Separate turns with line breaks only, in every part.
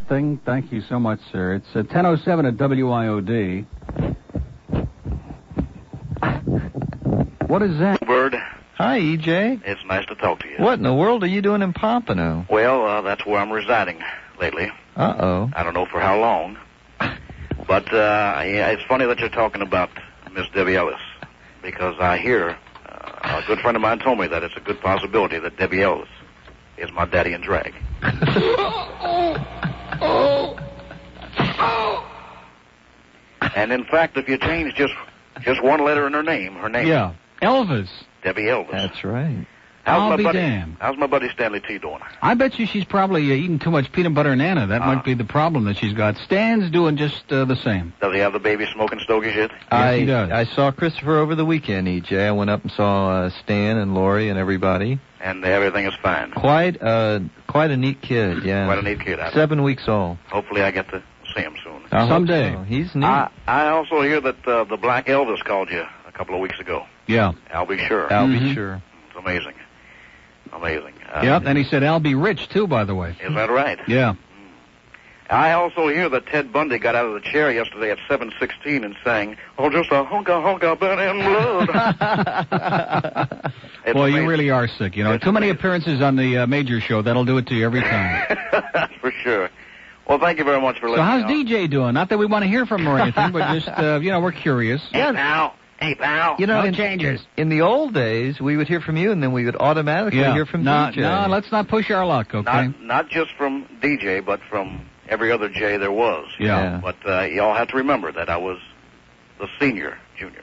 thing? Thank you so much, sir. It's 10:07 at WIOD. What is that?
Bird.
Hi, EJ.
It's nice to talk to you.
What in the world are you doing in Pompano?
Well, that's where I'm residing lately.
Uh-oh.
I don't know for how long. But, yeah, it's funny that you're talking about Miss Debbie Ellis, because I hear a good friend of mine told me that it's a good possibility that Debbie Ellis is my daddy in drag. And in fact, if you change just one letter in her name.
Yeah, Elvis.
Debbie Elvis.
That's right.
I'll be damned.
How's my buddy Stanley T doing?
I bet you she's probably eating too much peanut butter and Nana. That might be the problem that she's got. Stan's doing just the same.
Does he have the baby smoking stogies yet?
Yes, he does.
I saw Christopher over the weekend, EJ. I went up and saw Stan and Lori and everybody.
And everything is fine.
Quite a neat kid, yeah.
Quite a neat kid.
7 weeks old.
Hopefully I get to see him soon.
Someday.
So. He's neat.
I also hear that the Black Elvis called you a couple of weeks ago.
Yeah.
I'll be sure.
I'll be sure.
It's amazing. Amazing.
Yep, and he said I'll be rich, too, by the way.
Is that right?
Yeah.
I also hear that Ted Bundy got out of the chair yesterday at 7:16 and sang, "Oh, just a honka burn in blood."
Well, you really are sick. You know, too many appearances on the major show. That'll do it to you every time.
That's for sure. Well, thank you very much for listening.
So how's DJ doing? Not that we want to hear from him or anything, but just, we're curious.
Hey, pal.
You know,
no changes.
In the old days, we would hear from you, and then we would automatically hear from DJ.
No, let's not push our luck, okay?
Not just from DJ, but from every other J there was.
Yeah.
But y'all have to remember that I was the senior junior.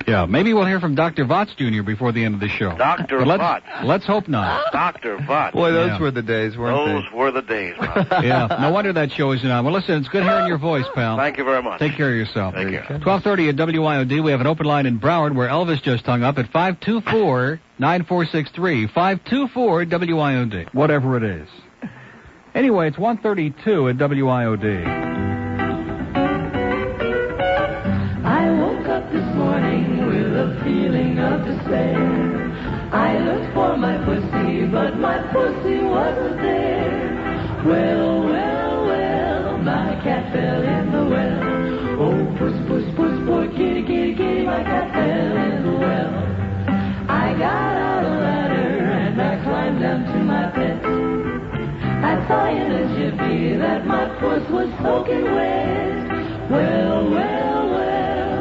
Yeah, maybe we'll hear from Dr. Votz Jr. before the end of the show.
Dr. Votz.
Let's hope not.
Dr. Votz.
Boy, those were the days, weren't they?
Those were the days,
Yeah, no wonder that show isn't on. Well, listen, it's good hearing your voice, pal.
Thank you very much.
Take care of yourself.
Take care.
12:30 at WIOD. We have an open line in Broward where Elvis just hung up at 524-9463. 524-WIOD. Whatever it is. Anyway, it's 1:32 at WIOD.
I woke up this morning with a feeling of despair. I looked for my pussy, but my pussy wasn't there. Well, my cat fell in the well. Oh, puss, poor kitty, my cat fell in the well. I got out a ladder and I climbed down to my pet. I saw in a jiffy that my puss was soaking wet. Well,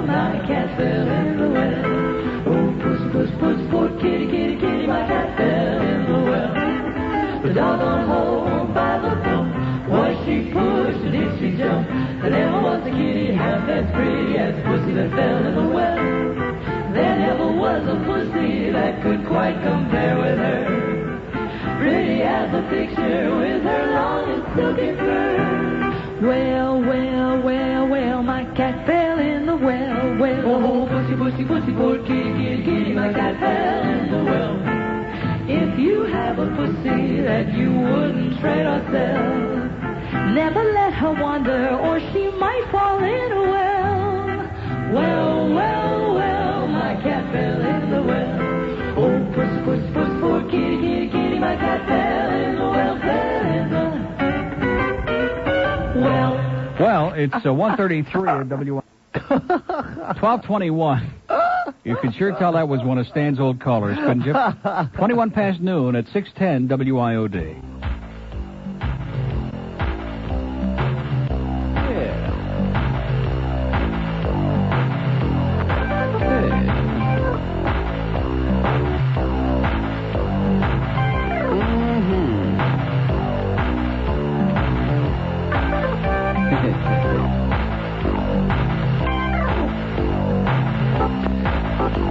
my cat fell in the well. Oh, puss, poor kitty, my cat fell in the well. The doggone hole by the pump, was she pushed or did she jump? There never was a kitty half as pretty as the pussy that fell in the well. There never was a pussy that could quite compare with her. Pretty as a picture with her long and silky fur. Well, my cat fell in the well. Oh, pussy, poor kitty, my cat fell in the well. If you have a pussy that you wouldn't trade or sell, never let her wander or she might fall in a well. Well, my cat fell in the well. Oh, puss, poor kitty, my cat fell in the well,
Well, it's 1:33 at WIOD. 12:21. You can sure tell that was one of Stan's old callers, couldn't you? 21 past noon at 610 WIOD.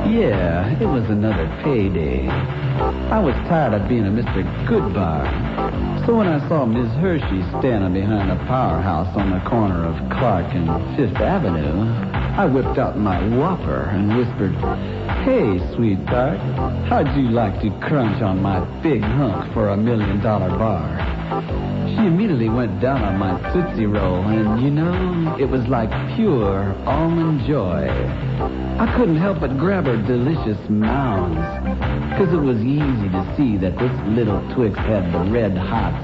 Yeah, it was another payday. I was tired of being a Mr. Goodbar. So when I saw Miss Hershey standing behind the powerhouse on the corner of Clark and Fifth Avenue, I whipped out my whopper and whispered, "Hey, sweetheart, how'd you like to crunch on my big hunk for $1 million bar?" She immediately went down on my Tootsie Roll, and, you know, it was like pure almond joy. I couldn't help but grab her delicious mounds, because it was easy to see that this little Twix had the red hots.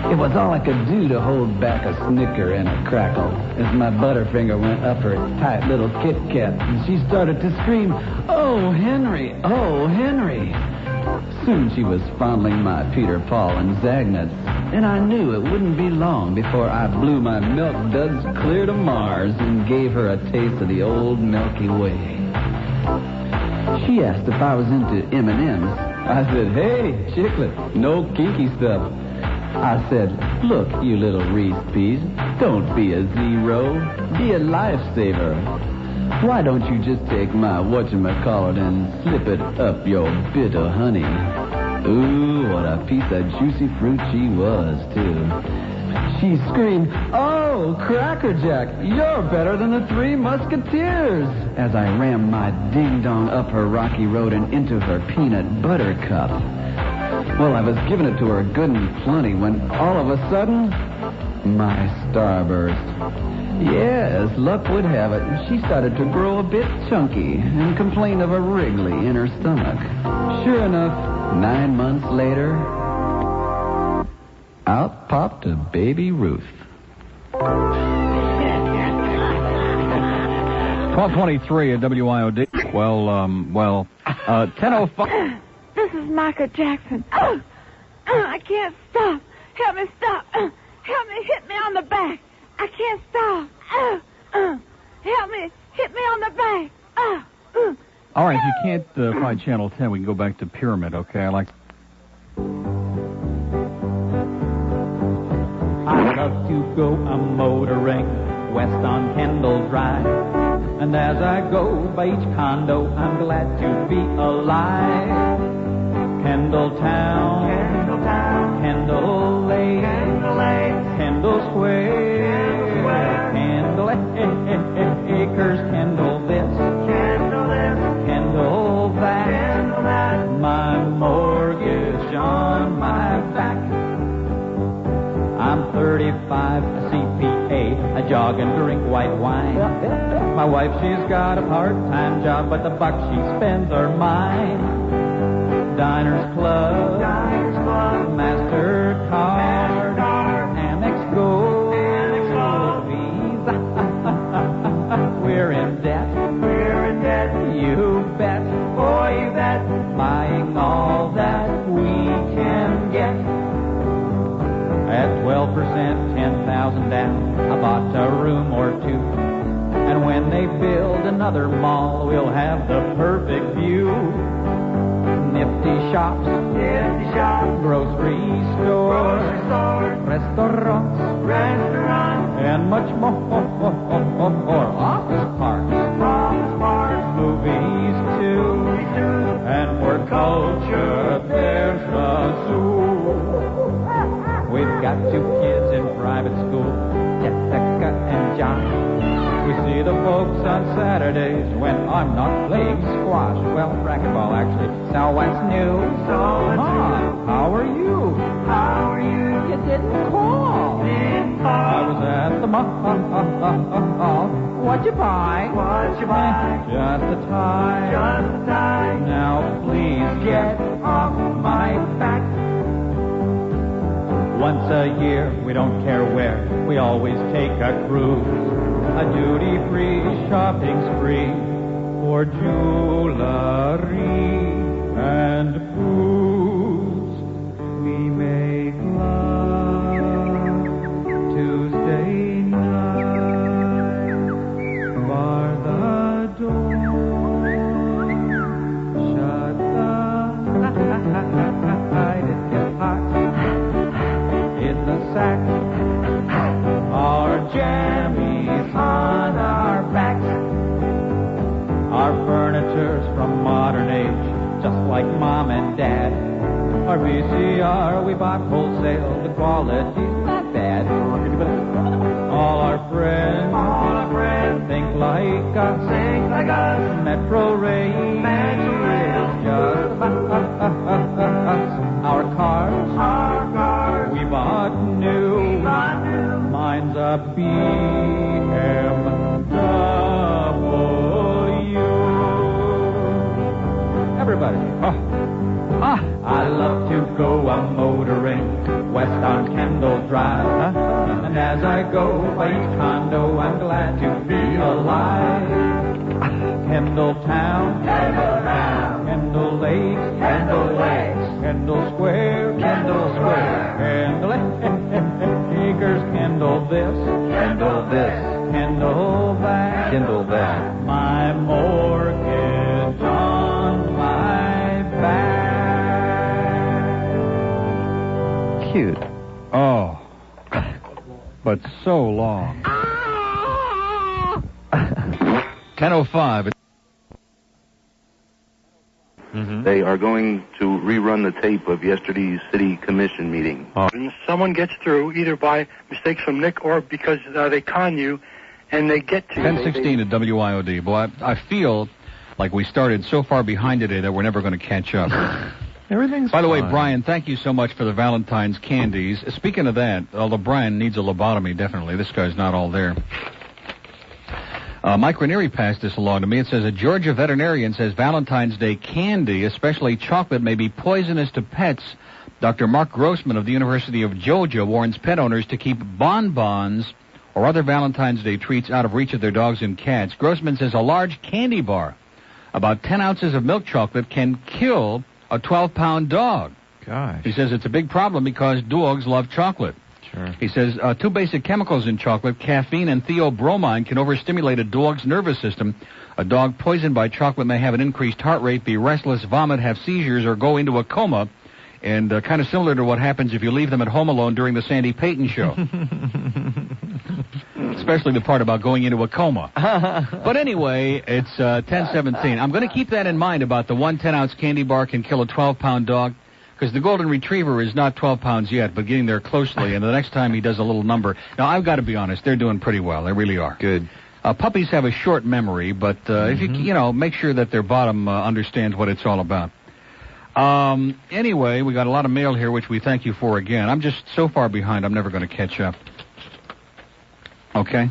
It was all I could do to hold back a snicker and a crackle as my butterfinger went up her tight little Kit Kat and she started to scream, "Oh, Henry! Oh, Henry!" Soon she was fondling my Peter, Paul, and Zagnuts, and I knew it wouldn't be long before I blew my milk duds clear to Mars and gave her a taste of the old Milky Way. She asked if I was into M&Ms. I said, "Hey, chiclet, no kinky stuff." I said, "Look, you little Reese Peas, don't be a zero. Be a lifesaver. Why don't you just take my whatchamacallit and slip it up your bit of honey?" Ooh, what a piece of juicy fruit she was, too. She screamed, "Oh, Cracker Jack, you're better than the Three Musketeers," as I rammed my ding-dong up her rocky road and into her peanut butter cup. Well, I was giving it to her good and plenty when all of a sudden, my starburst. Yes, luck would have it, she started to grow a bit chunky and complain of a wriggly in her stomach. Sure enough, 9 months later, out popped a baby Ruth.
12:23 at WIOD. Well, 10:05.
This is Michael Jackson. I can't stop. Help me stop. Help me, hit me on the back. I can't stop. Help me, hit me on the back.
All right, if you can't find Channel 10, we can go back to Pyramid, okay? I love
to go a-motoring west on Kendall Drive. And as I go by each condo, I'm glad to be alive. Kendall Town, Kendall Lake, Kendall Square, Kendall Acres, Kendall this, Kendall that, my mortgage on my back. I'm 35, a CPA, I jog and drink white wine. My wife, she's got a part-time job, but the bucks she spends are mine. Diners Club, MasterCard, Amex Gold, Visa. We're in debt, you bet, boy, you bet. Buying all that we can get. At 12%, 10,000 down, I bought a room or two. And when they build another mall, we'll have the perfect view. Nifty shops, grocery stores, restaurants, and much more. Office parks, movies too, and for culture there's a zoo. We've got 2 kids in private school, Jessica and John. We see the folks on Saturdays when I'm not playing squash. Well, racquetball, actually. So what's new? Mom, how are you? You didn't call. I was at the mall. What'd you buy? Just a tie. Now please get off my back. Once a year, we don't care where, we always take a cruise. A duty-free shopping spree for jewelry and booze. We make love Tuesday night, bar the door, shut the light. It gets hot in the sack. Our jammies on our backs. Our furniture's from modern age, just like Mom and Dad. Our VCR we bought wholesale, the quality's not bad. All our friends think like us, Metro Rail, just us. Our cars, we bought new. Mine's a BMW. Everybody. I love to go a-motoring west on Kendall drive. And as I go by each condo, I'm glad to be alive. Kendall Town, Kendall Lakes, Kendall Square, Kendall Acres, Kendall this, Kendall that, my mortgage on my back.
Cute.
Oh. But so long. 10:05.
They are going to rerun the tape of yesterday's city commission meeting.
And someone gets through either by mistakes from Nick or because they con you, and they get to
10:16 at WIOD. Boy, I feel like we started so far behind today that we're never going to catch up.
Everything's
By the way,
fine.
Brian, thank you so much for the Valentine's candies. Speaking of that, although Brian needs a lobotomy, definitely. This guy's not all there. Mike Ranieri passed this along to me. It says, a Georgia veterinarian says Valentine's Day candy, especially chocolate, may be poisonous to pets. Dr. Mark Grossman of the University of Georgia warns pet owners to keep bonbons or other Valentine's Day treats out of reach of their dogs and cats. Grossman says a large candy bar, about 10 ounces of milk chocolate, can kill a 12-pound dog.
Gosh.
He says it's a big problem because dogs love chocolate.
Sure.
He says two basic chemicals in chocolate, caffeine and theobromine, can overstimulate a dog's nervous system. A dog poisoned by chocolate may have an increased heart rate, be restless, vomit, have seizures, or go into a coma. And kind of similar to what happens if you leave them at home alone during the Sandy Payton show. Especially the part about going into a coma. But anyway, it's 10:17. I'm going to keep that in mind about the 1 10-ounce candy bar can kill a 12-pound dog. Because the golden retriever is not 12 pounds yet, but getting there closely. And the next time he does a little number. Now, I've got to be honest, they're doing pretty well. They really are.
Good.
Puppies have a short memory, but if you make sure that their bottom understands what it's all about. Anyway, we got a lot of mail here, which we thank you for again. I'm just so far behind, I'm never going to catch up. Okay?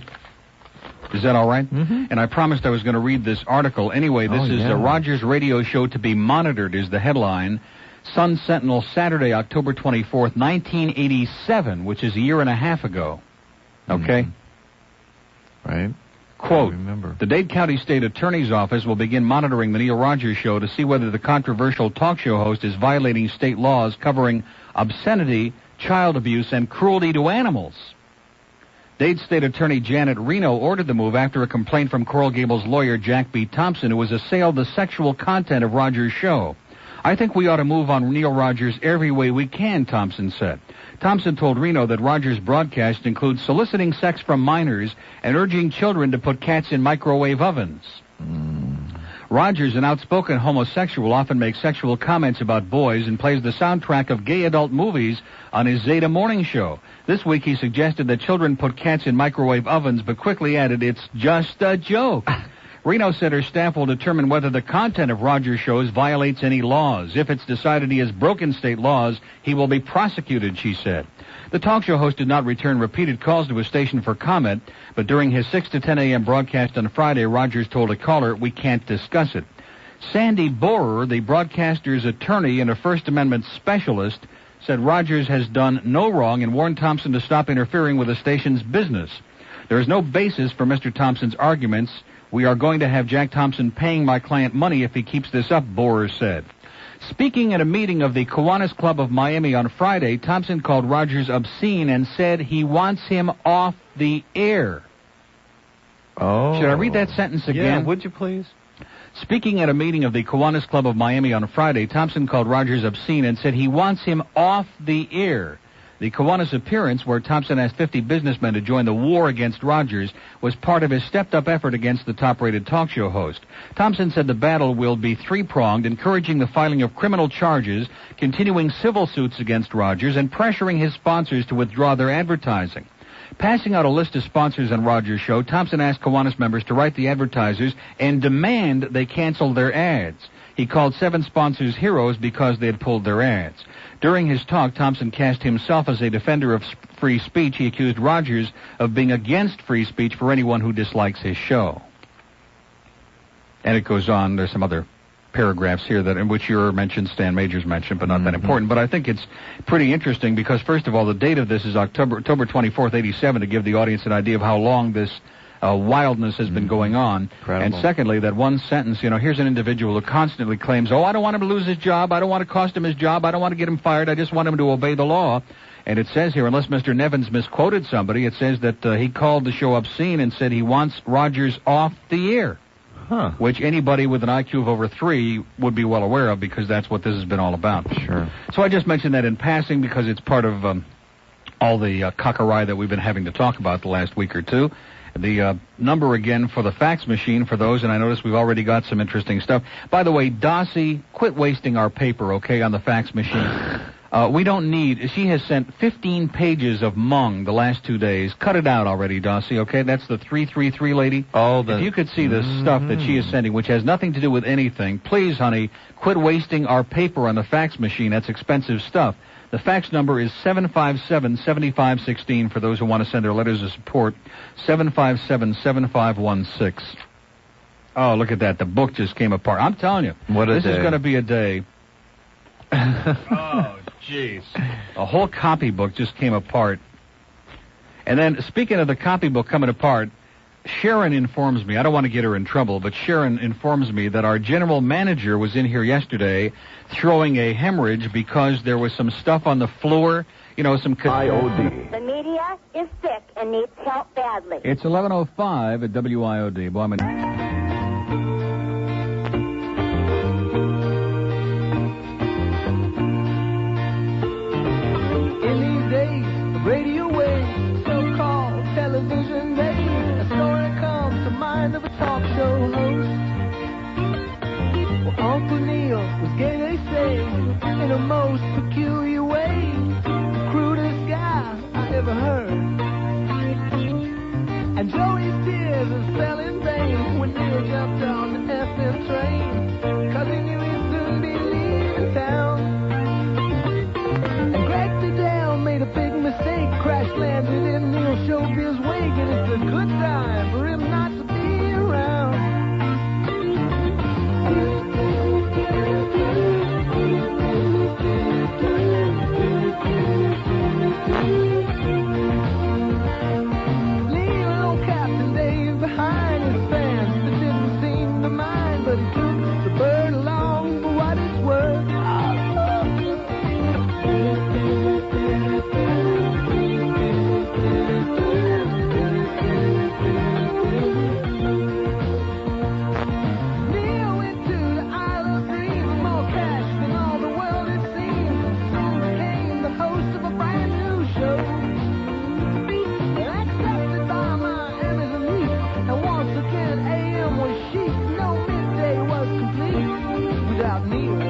Is that all right? And I promised I was going to read this article. Anyway, this is a Rogers radio show to be monitored is the headline. Sun Sentinel, Saturday, October 24th, 1987, which is a year and a half ago. Okay?
Right.
Quote,
remember.
The Dade County State Attorney's Office will begin monitoring the Neil Rogers Show to see whether the controversial talk show host is violating state laws covering obscenity, child abuse, and cruelty to animals. Dade State Attorney Janet Reno ordered the move after a complaint from Coral Gables lawyer Jack B. Thompson, who has assailed the sexual content of Rogers' show. I think we ought to move on Neil Rogers every way we can, Thompson said. Thompson told Reno that Rogers' broadcast includes soliciting sex from minors and urging children to put cats in microwave ovens. Rogers, an outspoken homosexual, often makes sexual comments about boys and plays the soundtrack of gay adult movies on his Zeta morning show. This week he suggested that children put cats in microwave ovens, but quickly added, it's just a joke. Reno said her staff will determine whether the content of Rogers' shows violates any laws. If it's decided he has broken state laws, he will be prosecuted, she said. The talk show host did not return repeated calls to his station for comment, but during his 6 to 10 a.m. broadcast on Friday, Rogers told a caller, we can't discuss it. Sandy Borer, the broadcaster's attorney and a First Amendment specialist, said Rogers has done no wrong and warned Thompson to stop interfering with the station's business. There is no basis for Mr. Thompson's arguments. We are going to have Jack Thompson paying my client money if he keeps this up, Borer said. Speaking at a meeting of the Kiwanis Club of Miami on Friday, Thompson called Rogers obscene and said he wants him off the air.
Oh.
Should I read that sentence again?
Yeah, would you please?
Speaking at a meeting of the Kiwanis Club of Miami on Friday, Thompson called Rogers obscene and said he wants him off the air. The Kiwanis appearance, where Thompson asked 50 businessmen to join the war against Rogers, was part of his stepped-up effort against the top-rated talk show host. Thompson said the battle will be three-pronged, encouraging the filing of criminal charges, continuing civil suits against Rogers, and pressuring his sponsors to withdraw their advertising. Passing out a list of sponsors on Rogers' show, Thompson asked Kiwanis members to write the advertisers and demand they cancel their ads. He called 7 sponsors heroes because they had pulled their ads. During his talk, Thompson cast himself as a defender of free speech. He accused Rogers of being against free speech for anyone who dislikes his show. And it goes on. There's some other paragraphs here that in which you're mentioned, Stan Majors mentioned, but not that important. But I think it's pretty interesting because, first of all, the date of this is October 24th, 87, to give the audience an idea of how long this wildness has been going on.
Incredible.
And secondly, that one sentence, you know, here's an individual who constantly claims, oh, I don't want him to lose his job, I don't want to cost him his job, I don't want to get him fired, I just want him to obey the law. And it says here, unless Mr. Nevins misquoted somebody, it says that he called the show obscene and said he wants Rogers off the air.
Huh.
Which anybody with an IQ of over 3 would be well aware of, because that's what this has been all about.
Sure.
So I just mentioned that in passing because it's part of all the cockery that we've been having to talk about the last week or two. The number again for the fax machine for those, and I notice we've already got some interesting stuff. By the way, Dossie, quit wasting our paper, okay, on the fax machine. We don't need... She has sent 15 pages of mung the last 2 days. Cut it out already, Dossie, okay? That's the 333 lady.
Oh,
if you could see the stuff that she is sending, which has nothing to do with anything, please, honey, quit wasting our paper on the fax machine. That's expensive stuff. The fax number is 757-7516 for those who want to send their letters of support. 757-7516. Oh, look at that. The book just came apart. I'm telling you, this is going to be a day... Oh, jeez. A whole copybook just came apart. And then, speaking of the copybook coming apart, Sharon informs me, I don't want to get her in trouble, but Sharon informs me that our general manager was in here yesterday throwing a hemorrhage because there was some stuff on the floor, you know, some...
WIOD. The media is sick and needs help badly.
It's 11:05 at WIOD. Boy,
Radio waves, so-called television days. A story comes to mind of a talk show host. Well, Uncle Neil was gay, they say, in a most peculiar way. The crudest guy I ever heard. And Joey's tears fell in vain when Neil jumped on the FM train, 'cause he knew he'd soon be leaving town. And Greg Goodell made a big mistake, crash landed in Neil Showbiz wake, and it's a good time for him not to be around. Leave old Captain Dave behind his fans that didn't seem to mind, but he took the bird along for what it's worth. Neil went to the Isle of Dreams, more cash than all the world had seen. Soon became the host of a brand new show. Accepted by Miami's elite, and once again AM was chic. No midday was complete without Neil.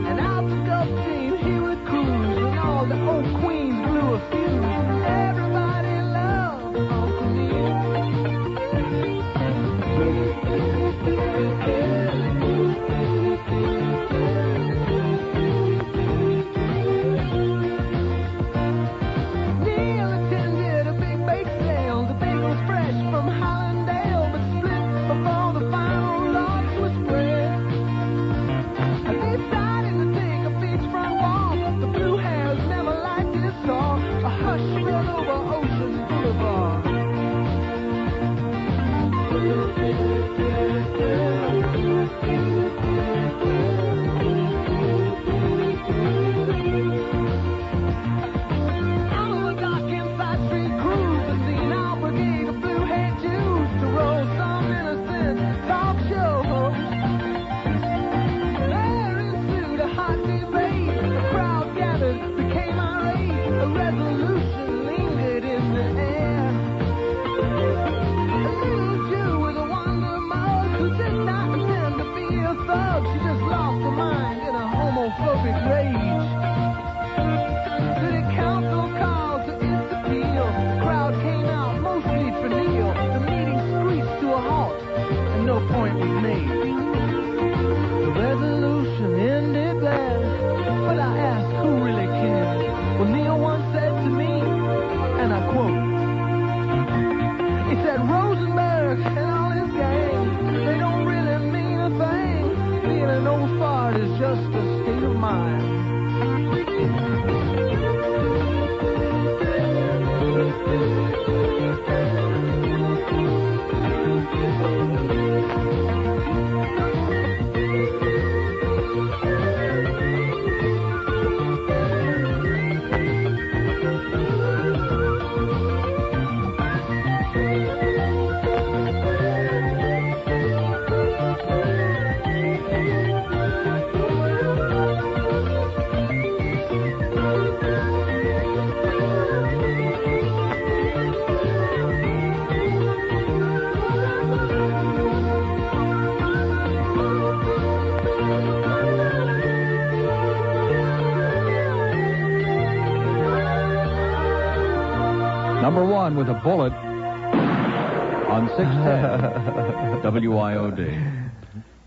And out the Gulf Stream he would cruise, and all the old queens blew a fuse. Everybody loved Uncle Neil. Neil attended a big bake sale. The bagels fresh from Hollandale, but split before the final logs was spread. And they decided to take a beachfront walk. The blue hairs never liked this song. A hush spread over Ocean Boulevard. Out of the dark inside street cruise, the seen our brigade of blue-haired Jews to roll some innocent talk show host. There ensued a hot debate. The crowd gathered, became irate. A resolution lingered in the air. A little Jew with a wonder mug who did not intend to be a thug. She just lost her mind in a homophobic rage. City council called to its appeal. The crowd came out mostly for Neil. The meeting screeched to a halt, and no point was made. The resolution ended there, but I asked who really cared. Well, Neil once said to me,
Number one with a bullet on 610 WIOD.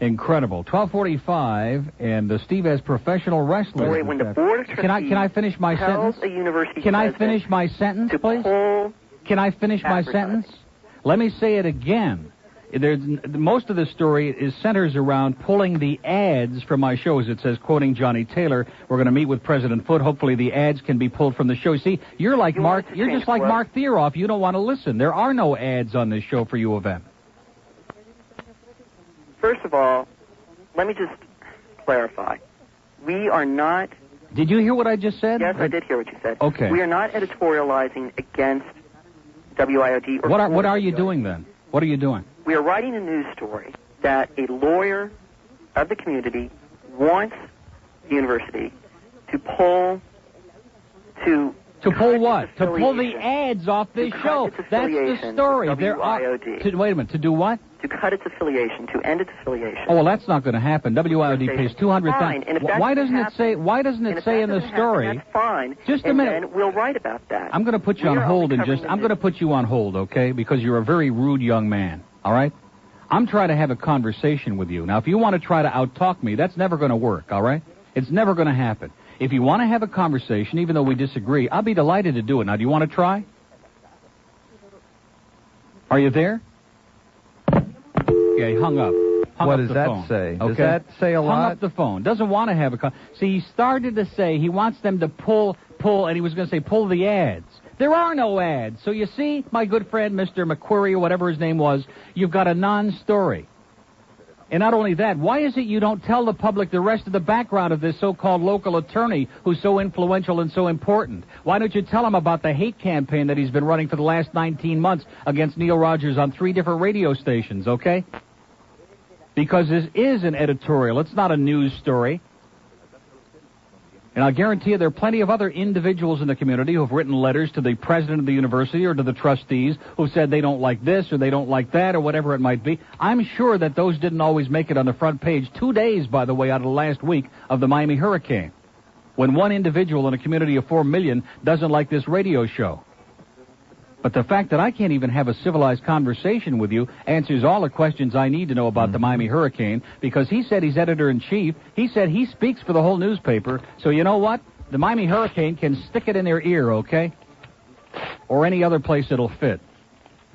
Incredible. 12:45, and Steve has professional wrestlers.
When the board of trustees
Can I finish my sentence?
A university
Can I finish my sentence, please? Can I finish my sentence? Let me say it again. Most of the story centers around pulling the ads from my shows. It says, quoting Johnny Taylor, we're going to meet with President Foote. Hopefully the ads can be pulled from the show. See, you're like Mark. You're just like Mark Theroff. You don't want to listen. There are no ads on this show for U of M.
First of all, let me just clarify. We are not...
Did you hear what I just said?
Yes, I did hear what you said.
Okay.
We are not editorializing against WIOD or...
What are you doing then? What are you doing?
We are writing a news story that a lawyer of the community wants the university to pull... To
pull what? To pull the ads off this show. That's the story. There are... Wait a minute. To do what?
To cut its affiliation. To end its affiliation.
Oh, well, that's not going to happen. WIOD pays $200,000. Why doesn't it say? Why doesn't it say in the story?
That's fine.
Just a minute.
And we'll write about that.
I'm going to put you on hold and I'm going to put you on hold, okay? Because you're a very rude young man. All right? I'm trying to have a conversation with you. Now, if you want to try to out-talk me, that's never going to work. All right? It's never going to happen. If you want to have a conversation, even though we disagree, I'll be delighted to do it. Now, do you want to try? Are you there? Yeah, he hung up.
What does that say? Does that say a lot?
Hung up the phone. Doesn't want to have a See, he started to say he wants them to pull, and he was going to say pull the ads. There are no ads. So you see, my good friend, Mr. McQuarrie, or whatever his name was, you've got a non-story. And not only that, why is it you don't tell the public the rest of the background of this so-called local attorney who's so influential and so important? Why don't you tell him about the hate campaign that he's been running for the last 19 months against Neil Rogers on 3 different radio stations, okay? Because this is an editorial. It's not a news story. And I'll guarantee you there are plenty of other individuals in the community who have written letters to the president of the university or to the trustees who said they don't like this or they don't like that or whatever it might be. I'm sure that those didn't always make it on the front page. 2 days, by the way, out of the last week of the Miami hurricane, when one individual in a community of 4 million doesn't like this radio show. But the fact that I can't even have a civilized conversation with you answers all the questions I need to know about the Miami hurricane, because he said he's editor-in-chief. He said he speaks for the whole newspaper. So you know what? The Miami hurricane can stick it in their ear, okay? Or any other place it'll fit.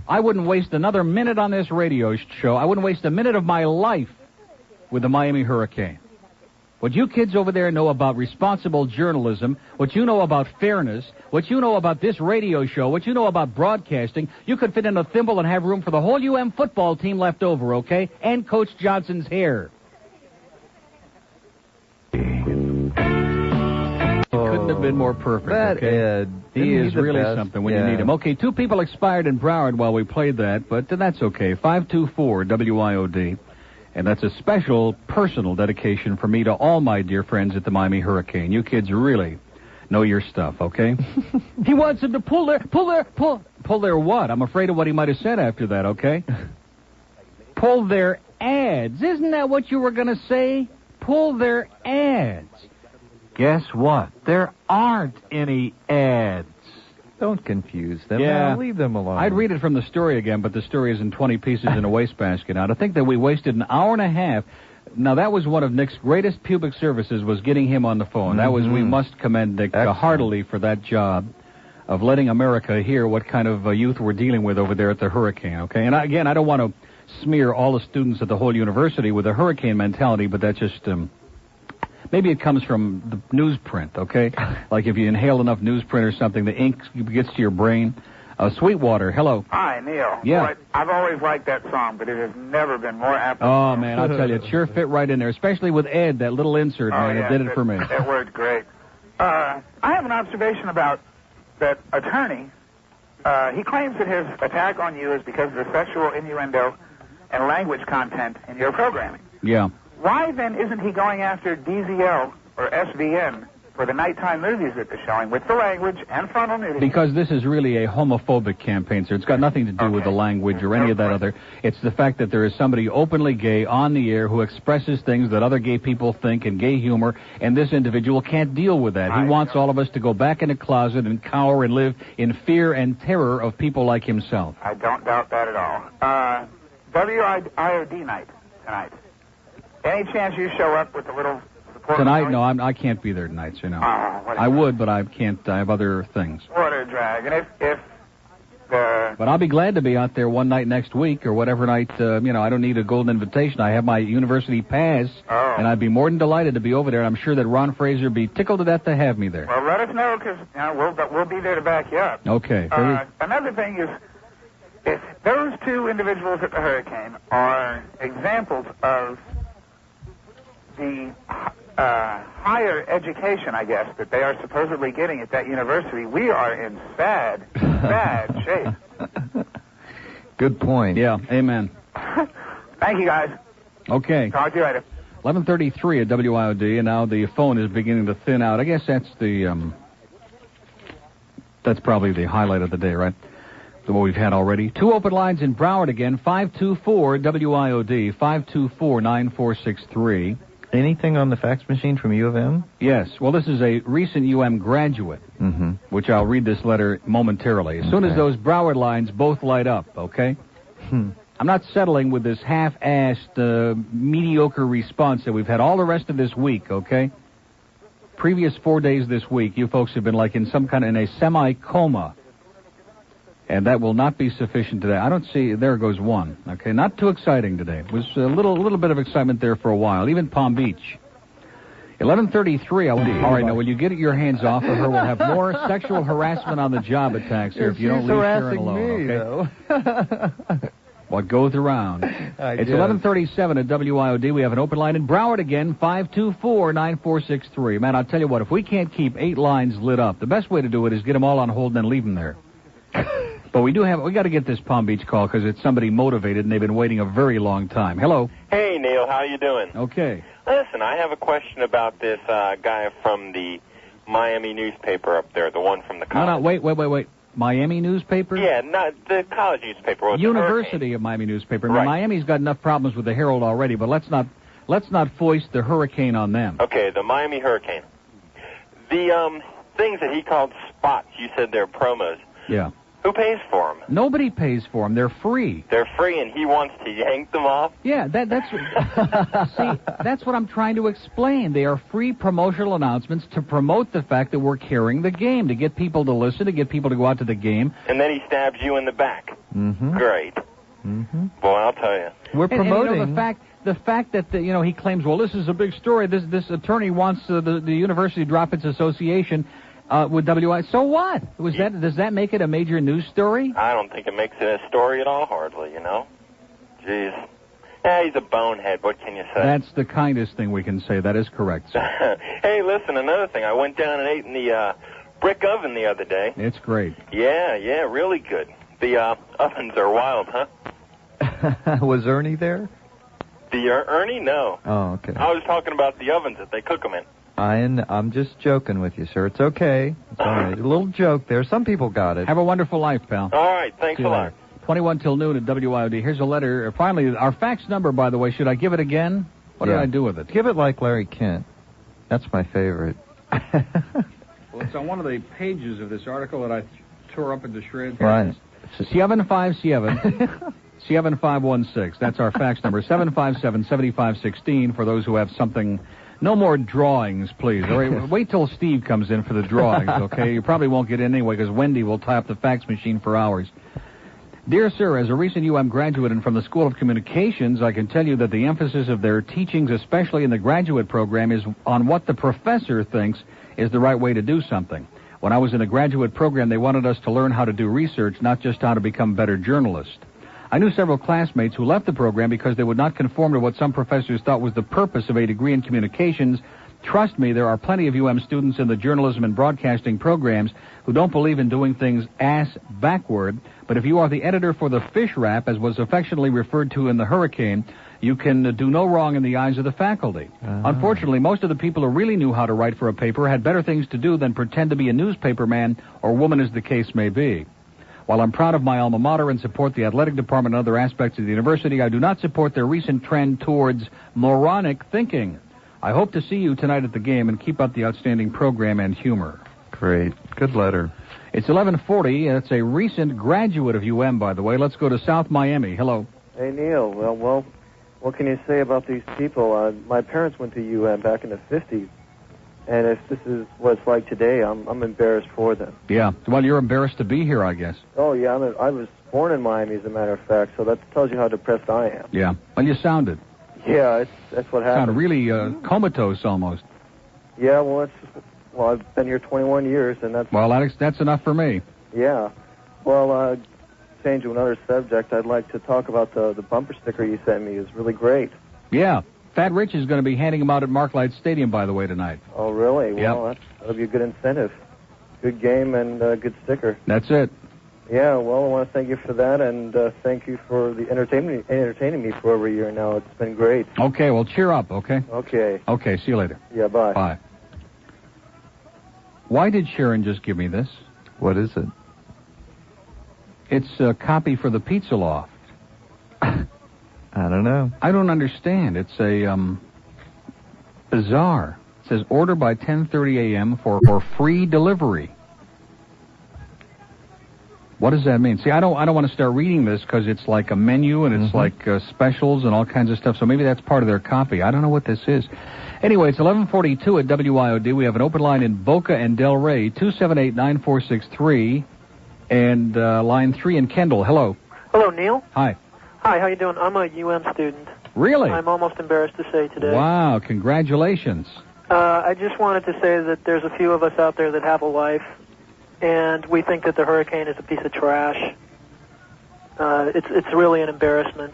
I wouldn't waste another minute on this radio show. I wouldn't waste a minute of my life with the Miami hurricane. What you kids over there know about responsible journalism, what you know about fairness, what you know about this radio show, what you know about broadcasting, you could fit in a thimble and have room for the whole UM football team left over, okay? And Coach Johnson's hair. Couldn't have been more perfect, okay? He is really something when you need him. Okay, 2 people expired in Broward while we played that, but that's okay. 524 WIOD. And that's a special personal dedication for me to all my dear friends at the Miami Hurricane. You kids really know your stuff, okay? He wants them to pull their what? I'm afraid of what he might have said after that, okay? Pull their ads. Isn't that what you were going to say? Pull their ads. Guess what? There aren't any ads.
Don't confuse them.
Yeah.
Leave them alone.
I'd read it from the story again, but the story is in 20 pieces in a wastebasket. Now, to think that we wasted an hour and a half. Now, that was one of Nick's greatest pubic services, was getting him on the phone. That was, we must commend Nick heartily for that job of letting America hear what kind of youth we're dealing with over there at the hurricane, okay? And again, I don't want to smear all the students at the whole university with a hurricane mentality, but that's just... maybe it comes from the newsprint, okay? Like if you inhale enough newsprint or something, the ink gets to your brain. Sweetwater, hello.
Hi, Neil.
Yeah.
Boy, I've always liked that song, but it has never been more apt.
Oh, man, I'll tell you, it sure fit right in there, especially with Ed, that little insert, man.
Yeah,
it did it for me.
That worked great. I have an observation about that attorney. He claims that his attack on you is because of the sexual innuendo and language content in your programming.
Yeah.
Why, then, isn't he going after DZL or SVN for the nighttime movies that they're showing with the language and frontal nudity.
Because this is really a homophobic campaign, sir. It's got nothing to do with the language or any of that other. It's the fact that there is somebody openly gay on the air who expresses things that other gay people think and gay humor, and this individual can't deal with that. He wants all of us to go back in the closet and cower and live in fear and terror of people like himself.
I don't doubt that at all. WIOD night tonight. Any chance you show up with a little support?
Tonight, no, I can't be there tonight, so no. I would, but I can't. I have other things.
What a drag. And if
But I'll be glad to be out there one night next week or whatever night, I don't need a golden invitation. I have my university pass, and I'd be more than delighted to be over there. I'm sure that Ron Fraser would be tickled to death to have me there.
Well, let us know, because we'll be there to back you up.
Okay.
Another thing is, if those two individuals at the hurricane are examples of the higher education, I guess, that they are supposedly getting at that university, we are in sad shape.
Good point.
Yeah, amen.
Thank you, guys.
Okay.
Talk to you later.
11:33 at WIOD, and now the phone is beginning to thin out. I guess that's that's probably the highlight of the day, right? What we've had already. 2 open lines in Broward again, 524 WIOD, 524-9463.
Anything on the fax machine from U of M?
Yes. Well, this is a recent UM graduate, which I'll read this letter momentarily. As soon as those Broward lines both light up, okay? I'm not settling with this half-assed, mediocre response that we've had all the rest of this week, okay? Previous 4 days this week, you folks have been like in a semi-coma. And that will not be sufficient today. I don't see. There goes one. Okay, not too exciting today. It was a little bit of excitement there for a while. Even Palm Beach. 11:33. All right, now will you get your hands off of her? We'll have more sexual harassment on the job attacks here if you don't leave Sharon alone. Okay. What goes around? It's 11:37 at WIOD. We have an open line in Broward again. 524-9463. Man, I'll tell you what. If we can't keep 8 lines lit up, the best way to do it is get them all on hold and then leave them there. But we got to get this Palm Beach call because it's somebody motivated and they've been waiting a very long time. Hello.
Hey, Neil, how you doing?
Okay.
Listen, I have a question about this guy from the Miami newspaper up there, the one from the college.
No, wait. Miami newspaper?
Yeah, not the college newspaper.
University of Miami newspaper. Now,
Right.
Miami's got enough problems with the Herald already, but let's not foist the hurricane on them.
Okay, the Miami Hurricane. The things that he called spots, you said they're promos.
Yeah.
Who pays for them?
Nobody pays for them. They're free.
They're free, and he wants to yank them off?
Yeah, that's see, that's what I'm trying to explain. They are free promotional announcements to promote the fact that we're carrying the game, to get people to listen, to get people to go out to the game.
And then he stabs you in the back. Great. Boy, I'll tell you.
We're promoting.
And, the fact that he claims, well, this is a big story. This attorney wants the university to drop its association. With WI, so what? Does that make it a major news story?
I don't think it makes it a story at all, hardly, Jeez. Yeah, he's a bonehead. What can you say?
That's the kindest thing we can say. That is correct, sir.
Hey, listen, another thing. I went down and ate in the brick oven the other day.
It's great.
Yeah, really good. The ovens are wild, huh?
Was Ernie there?
The Ernie? No.
Oh, okay.
I was talking about the ovens that they cook them in.
I'm just joking with you, sir. It's okay. It's all right. A little joke there. Some people got it.
Have a wonderful life, pal.
All right. Thanks a lot.
21 till noon at WIOD. Here's a letter. Finally, our fax number, by the way. Should I give it again? What did I do with it?
Give it like Larry Kent. That's my favorite.
Well, it's on one of the pages of this article that I tore up into shreds.
Right.
757-7516. That's our fax number. 757-7516 for those who have something. No more drawings, please. All right, wait till Steve comes in for the drawings, okay? You probably won't get in anyway because Wendy will tie up the fax machine for hours. Dear sir, as a recent UM graduate and from the School of Communications, I can tell you that the emphasis of their teachings, especially in the graduate program, is on what the professor thinks is the right way to do something. When I was in the graduate program, they wanted us to learn how to do research, not just how to become better journalists. I knew several classmates who left the program because they would not conform to what some professors thought was the purpose of a degree in communications, Trust me, there are plenty of UM students in the journalism and broadcasting programs who don't believe in doing things ass backward, but if you are the editor for the fish wrap, as was affectionately referred to in the Hurricane, you can do no wrong in the eyes of the faculty. Unfortunately, most of the people who really knew how to write for a paper had better things to do than pretend to be a newspaper man or woman, as the case may be. While I'm proud of my alma mater and support the athletic department and other aspects of the university, I do not support their recent trend towards moronic thinking. I hope to see you tonight at the game and keep up the outstanding program and humor.
Great. Good letter.
It's 11:40. It's a recent graduate of UM, by the way. Let's go to South Miami. Hello.
Hey, Neil. Well, what can you say about these people? My parents went to UM back in the 50s, and if this is what it's like today, I'm embarrassed for them.
Yeah. Well, you're embarrassed to be here, I guess.
Oh, yeah. I was born in Miami, as a matter of fact, so that tells you how depressed I am.
Yeah. Well, you sounded.
Yeah, that's what happened.
Sounded really comatose almost.
Yeah, well, I've been here 21 years, and that's...
Well, that's enough for me.
Yeah. Well, change to another subject, I'd like to talk about the bumper sticker you sent me. It's really great.
Yeah. Fat Rich is going to be handing them out at Marklight Stadium, by the way, tonight.
Oh, really? Well, that'll be a good incentive. Good game and good sticker.
That's it.
Yeah, well, I want to thank you for that, and thank you for the entertaining me for over a year now. It's been great.
Okay, well, cheer up, okay?
Okay.
Okay, see you later.
Yeah, bye.
Bye. Why did Sharon just give me this?
What is it?
It's a copy for the Pizza Loft.
I don't know.
I don't understand. It's a, bizarre. It says order by 10:30 a.m. for free delivery. What does that mean? See, I don't want to start reading this because it's like a menu and it's like specials and all kinds of stuff. So maybe that's part of their copy. I don't know what this is. Anyway, it's 11:42 at WIOD. We have an open line in Boca and Del Rey, 278-9463, and line 3 in Kendall. Hello.
Hello, Neil.
Hi.
Hi, how you doing? I'm a UM student.
Really?
I'm almost embarrassed to say today.
Wow, congratulations.
I just wanted to say that there's a few of us out there that have a life, and we think that the Hurricane is a piece of trash. It's really an embarrassment.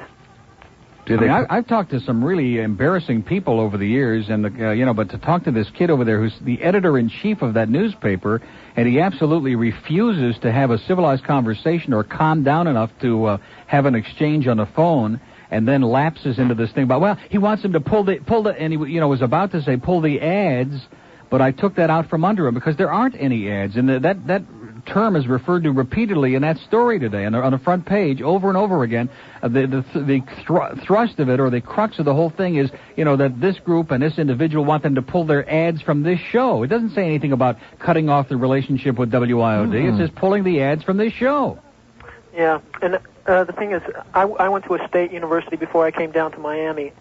I've talked to some really embarrassing people over the years, and but to talk to this kid over there who's the editor-in-chief of that newspaper, and he absolutely refuses to have a civilized conversation or calm down enough to have an exchange on the phone, and then lapses into this thing about, well, he wants him to pull the, and he was about to say pull the ads, but I took that out from under him because there aren't any ads, and that term is referred to repeatedly in that story today on the front page over and over again. The thrust of it, or the crux of the whole thing, is that this group and this individual want them to pull their ads from this show. It doesn't say anything about cutting off the relationship with WIOD. It says pulling the ads from this show.
Yeah, and the thing is, I went to a state university before I came down to Miami,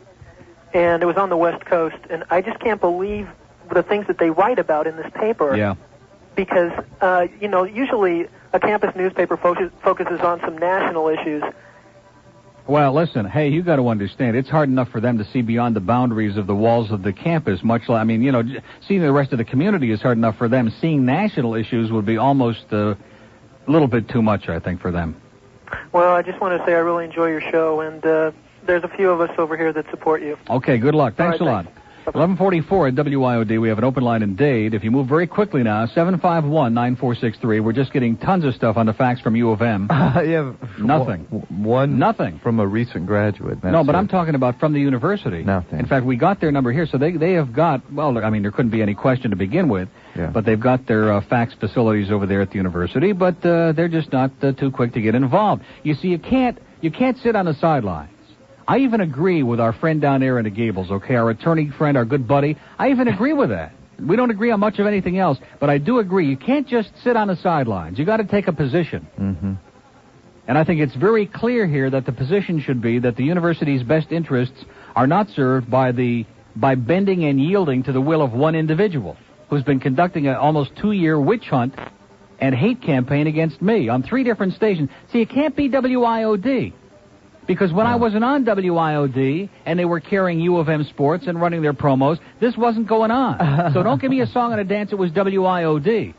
and it was on the West Coast, and I just can't believe the things that they write about in this paper.
Yeah.
Because, usually a campus newspaper focuses on some national issues.
Well, listen, hey, you got to understand, it's hard enough for them to see beyond the boundaries of the walls of the campus, much like, seeing the rest of the community is hard enough for them. Seeing national issues would be almost a little bit too much, I think, for them.
Well, I just want to say I really enjoy your show, and there's a few of us over here that support you.
Okay, good luck. Thanks a lot.
Thanks.
11:44 at WIOD. We have an open line in Dade. If you move very quickly now, 751-9463. We're just getting tons of stuff on the fax from U of M.
Yeah,
Nothing. Nothing.
From a recent graduate.
No, but I'm talking about from the university.
Nothing.
In fact, we got their number here, so they have got, well, there couldn't be any question to begin with, but they've got their fax facilities over there at the university, but they're just not too quick to get involved. You see, you can't sit on the sidelines. I even agree with our friend down there in the Gables, okay, our attorney friend, our good buddy. I even agree with that. We don't agree on much of anything else, but I do agree. You can't just sit on the sidelines. You got to take a position. And I think it's very clear here that the position should be that the university's best interests are not served by bending and yielding to the will of one individual who's been conducting an almost 2-year witch hunt and hate campaign against me on 3 different stations. See, it can't be WIOD. Because when I wasn't on WIOD and they were carrying U of M sports and running their promos, this wasn't going on. So don't give me a song and a dance. It was WIOD.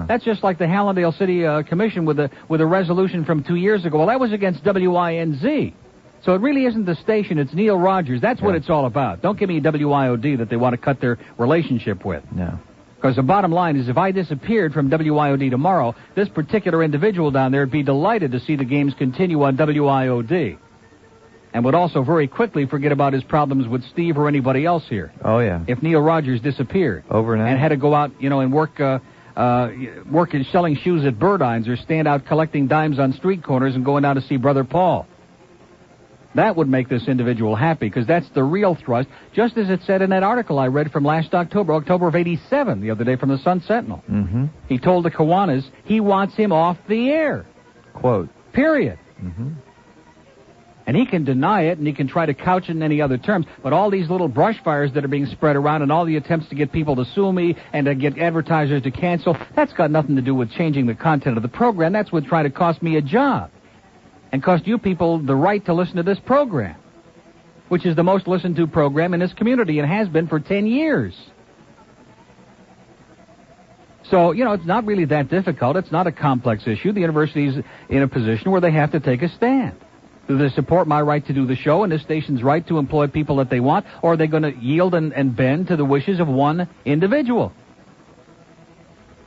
That's just like the Hallandale City Commission with a resolution from 2 years ago. Well, that was against WINZ. So it really isn't the station, it's Neil Rogers. That's what it's all about. Don't give me WIOD that they want to cut their relationship with.
No.
Because the bottom line is if I disappeared from WIOD tomorrow, this particular individual down there would be delighted to see the games continue on WIOD. And would also very quickly forget about his problems with Steve or anybody else here.
Oh, yeah.
If Neil Rogers disappeared.
Overnight.
And had to go out, and work in selling shoes at Burdines or stand out collecting dimes on street corners and going down to see Brother Paul. That would make this individual happy, because that's the real thrust, just as it said in that article I read from last October of '87, the other day from the Sun Sentinel.
Mm-hmm.
He told the Kiwanis he wants him off the air.
Quote.
Period.
Mm-hmm.
And he can deny it, and he can try to couch it in any other terms, but all these little brush fires that are being spread around and all the attempts to get people to sue me and to get advertisers to cancel, that's got nothing to do with changing the content of the program. That's what trying to cost me a job and cost you people the right to listen to this program, which is the most listened to program in this community and has been for 10 years. So, it's not really that difficult. It's not a complex issue. The university's in a position where they have to take a stand. Do they support my right to do the show and this station's right to employ people that they want, or are they going to yield and bend to the wishes of one individual?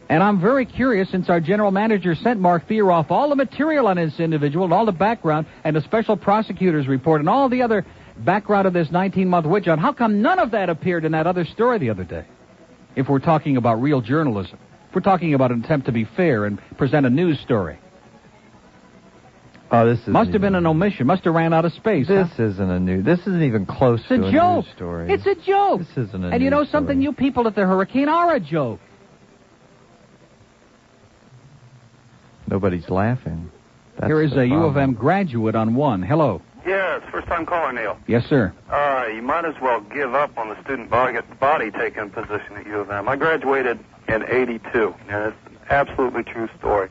And I'm very curious, since our general manager sent Mark Theroff all the material on this individual and all the background and the special prosecutor's report and all the other background of this 19-month witch hunt, how come none of that appeared in that other story the other day? If we're talking about real journalism, if we're talking about an attempt to be fair and present a news story.
Oh, this
must have been an omission. Must have ran out of space.
This isn't even close to a
joke.
News story.
It's a joke.
This isn't a
and
news
you know something?
story.
You people at the Hurricane are a joke.
Nobody's laughing. That's
Here is
the
a U of
problem.
M graduate on one. Hello.
Yes, first-time caller, Neil.
Yes, sir.
You might as well give up on the student body taking position at U of M. I graduated in '82, and it's an absolutely true story.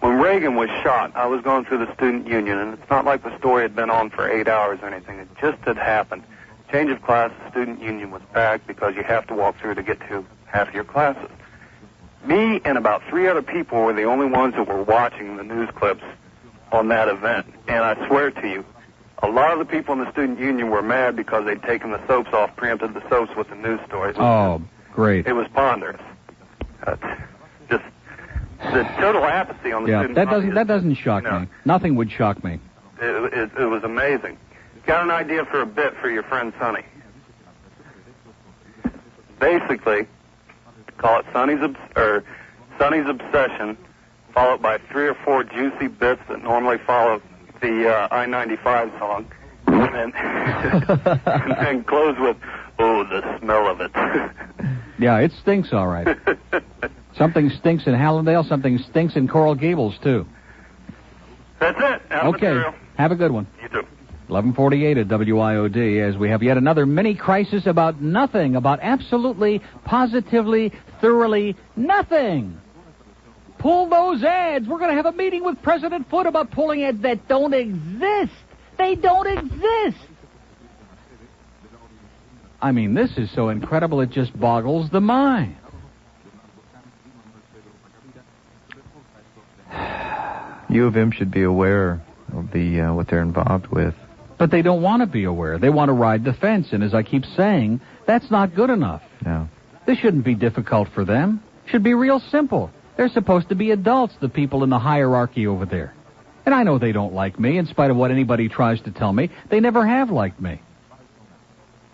When Reagan was shot, I was going through the student union, and it's not like the story had been on for 8 hours or anything. It just had happened. Change of class, the student union was back because you have to walk through to get to half your classes. Me and about 3 other people were the only ones that were watching the news clips on that event. And I swear to you, a lot of the people in the student union were mad because they'd taken the soaps off, preempted the soaps with the news stories.
Oh, great.
It was ponderous. Just the total apathy on the student
that doesn't shock me. Nothing would shock me.
It was amazing. Got an idea for a bit for your friend Sonny. Basically, call it Sonny's Obsession, followed by 3 or 4 juicy bits that normally follow the I-95 song, and then and then close with, "Oh, the smell of it."
Yeah, it stinks, all right. Something stinks in Hallandale. Something stinks in Coral Gables, too.
That's it.
Okay. Have a good one.
You too.
11:48 at WIOD, as we have yet another mini crisis about nothing, about absolutely, positively, thoroughly nothing. Pull those ads. We're going to have a meeting with President Foote about pulling ads that don't exist. They don't exist. I mean, this is so incredible it just boggles the mind.
U of M should be aware of what they're involved with.
But they don't want to be aware. They want to ride the fence, and as I keep saying, that's not good enough.
No.
This shouldn't be difficult for them. It should be real simple. They're supposed to be adults, the people in the hierarchy over there. And I know they don't like me, in spite of what anybody tries to tell me. They never have liked me.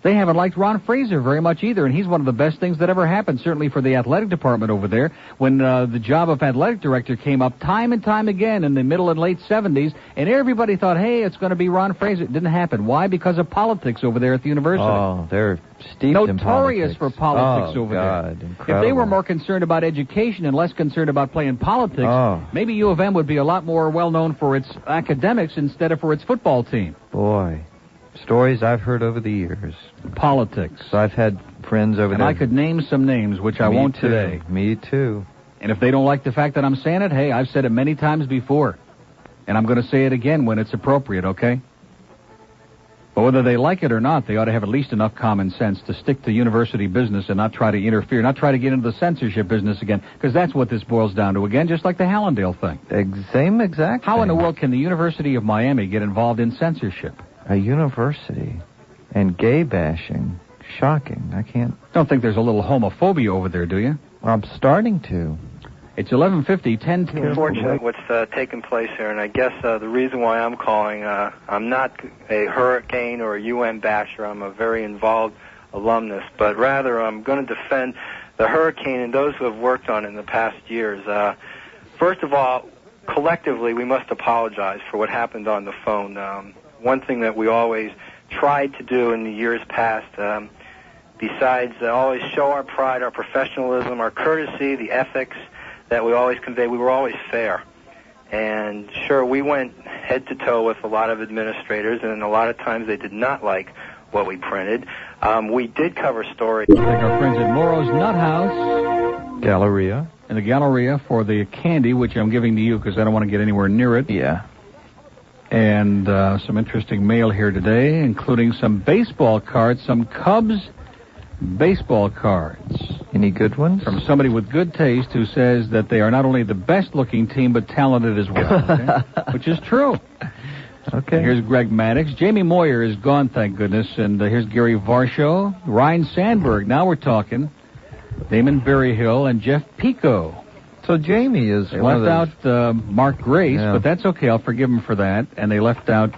They haven't liked Ron Fraser very much either, and he's one of the best things that ever happened, certainly for the athletic department over there, when the job of athletic director came up time and time again in the middle and late 70s, and everybody thought, hey, it's going to be Ron Fraser. It didn't happen. Why? Because of politics over there at the university.
Oh, they're steeped in
notorious
politics.
for politics over there.
Incredible.
If they were more concerned about education and less concerned about playing politics, maybe U of M would be a lot more well-known for its academics instead of for its football team.
Boy. Stories I've heard over the years.
Politics.
So I've had friends over there.
And I could name some names, which I won't today.
Me too.
And if they don't like the fact that I'm saying it, hey, I've said it many times before. And I'm going to say it again when it's appropriate, okay? But whether they like it or not, they ought to have at least enough common sense to stick to university business and not try to interfere, not try to get into the censorship business again, because that's what this boils down to again, just like the Hallandale thing.
Same exact
How in the
thing.
world can the University of Miami get involved in censorship?
A university. And gay bashing. Shocking. I can't...
Don't think there's a little homophobia over there, do you?
I'm starting to.
It's 11:50, 10 to...
Unfortunately, what's taking place here, and I guess the reason why I'm calling, I'm not a hurricane or a UN basher. I'm a very involved alumnus, but rather I'm going to defend the hurricane and those who have worked on it in the past years. First of all, collectively, we must apologize for what happened on the phone. One thing that we always tried to do in the years past, besides always show our pride, our professionalism, our courtesy, the ethics that we always convey, we were always fair. And sure, we went head to toe with a lot of administrators, and a lot of times they did not like what we printed. We did cover stories.
Like our friends at Moro's Nut House.
Galleria.
In the Galleria for the candy, which I'm giving to you because I don't want to get anywhere near it.
Yeah.
And some interesting mail here today, including some baseball cards, some Cubs baseball cards.
Any good ones?
From somebody with good taste who says that they are not only the best-looking team, but talented as well. Okay? Which is true.
Okay.
And here's Greg Maddox. Jamie Moyer is gone, thank goodness. And here's Gary Varsho, Ryan Sandberg. Now we're talking. Damon Berryhill and Jeff Pico.
So Jamie is
They
one
left out Mark Grace,
Yeah.
but that's okay. I'll forgive him for that. And they left out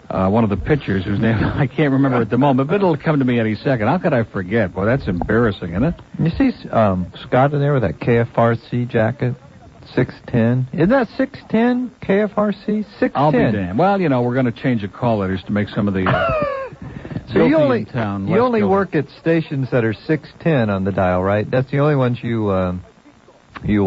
one of the pitchers whose name I can't remember at the moment, but it'll come to me any second. How could I forget? Boy, that's embarrassing, isn't it?
You see Scott in there with that KFRC jacket? 610. Isn't that 610 KFRC? 610.
I'll be damned. Well, you know, we're going to change the call letters to make some of the
So you only
in town
you
less
only
guilty.
work at stations that are 610 on the dial, right? That's the only ones you will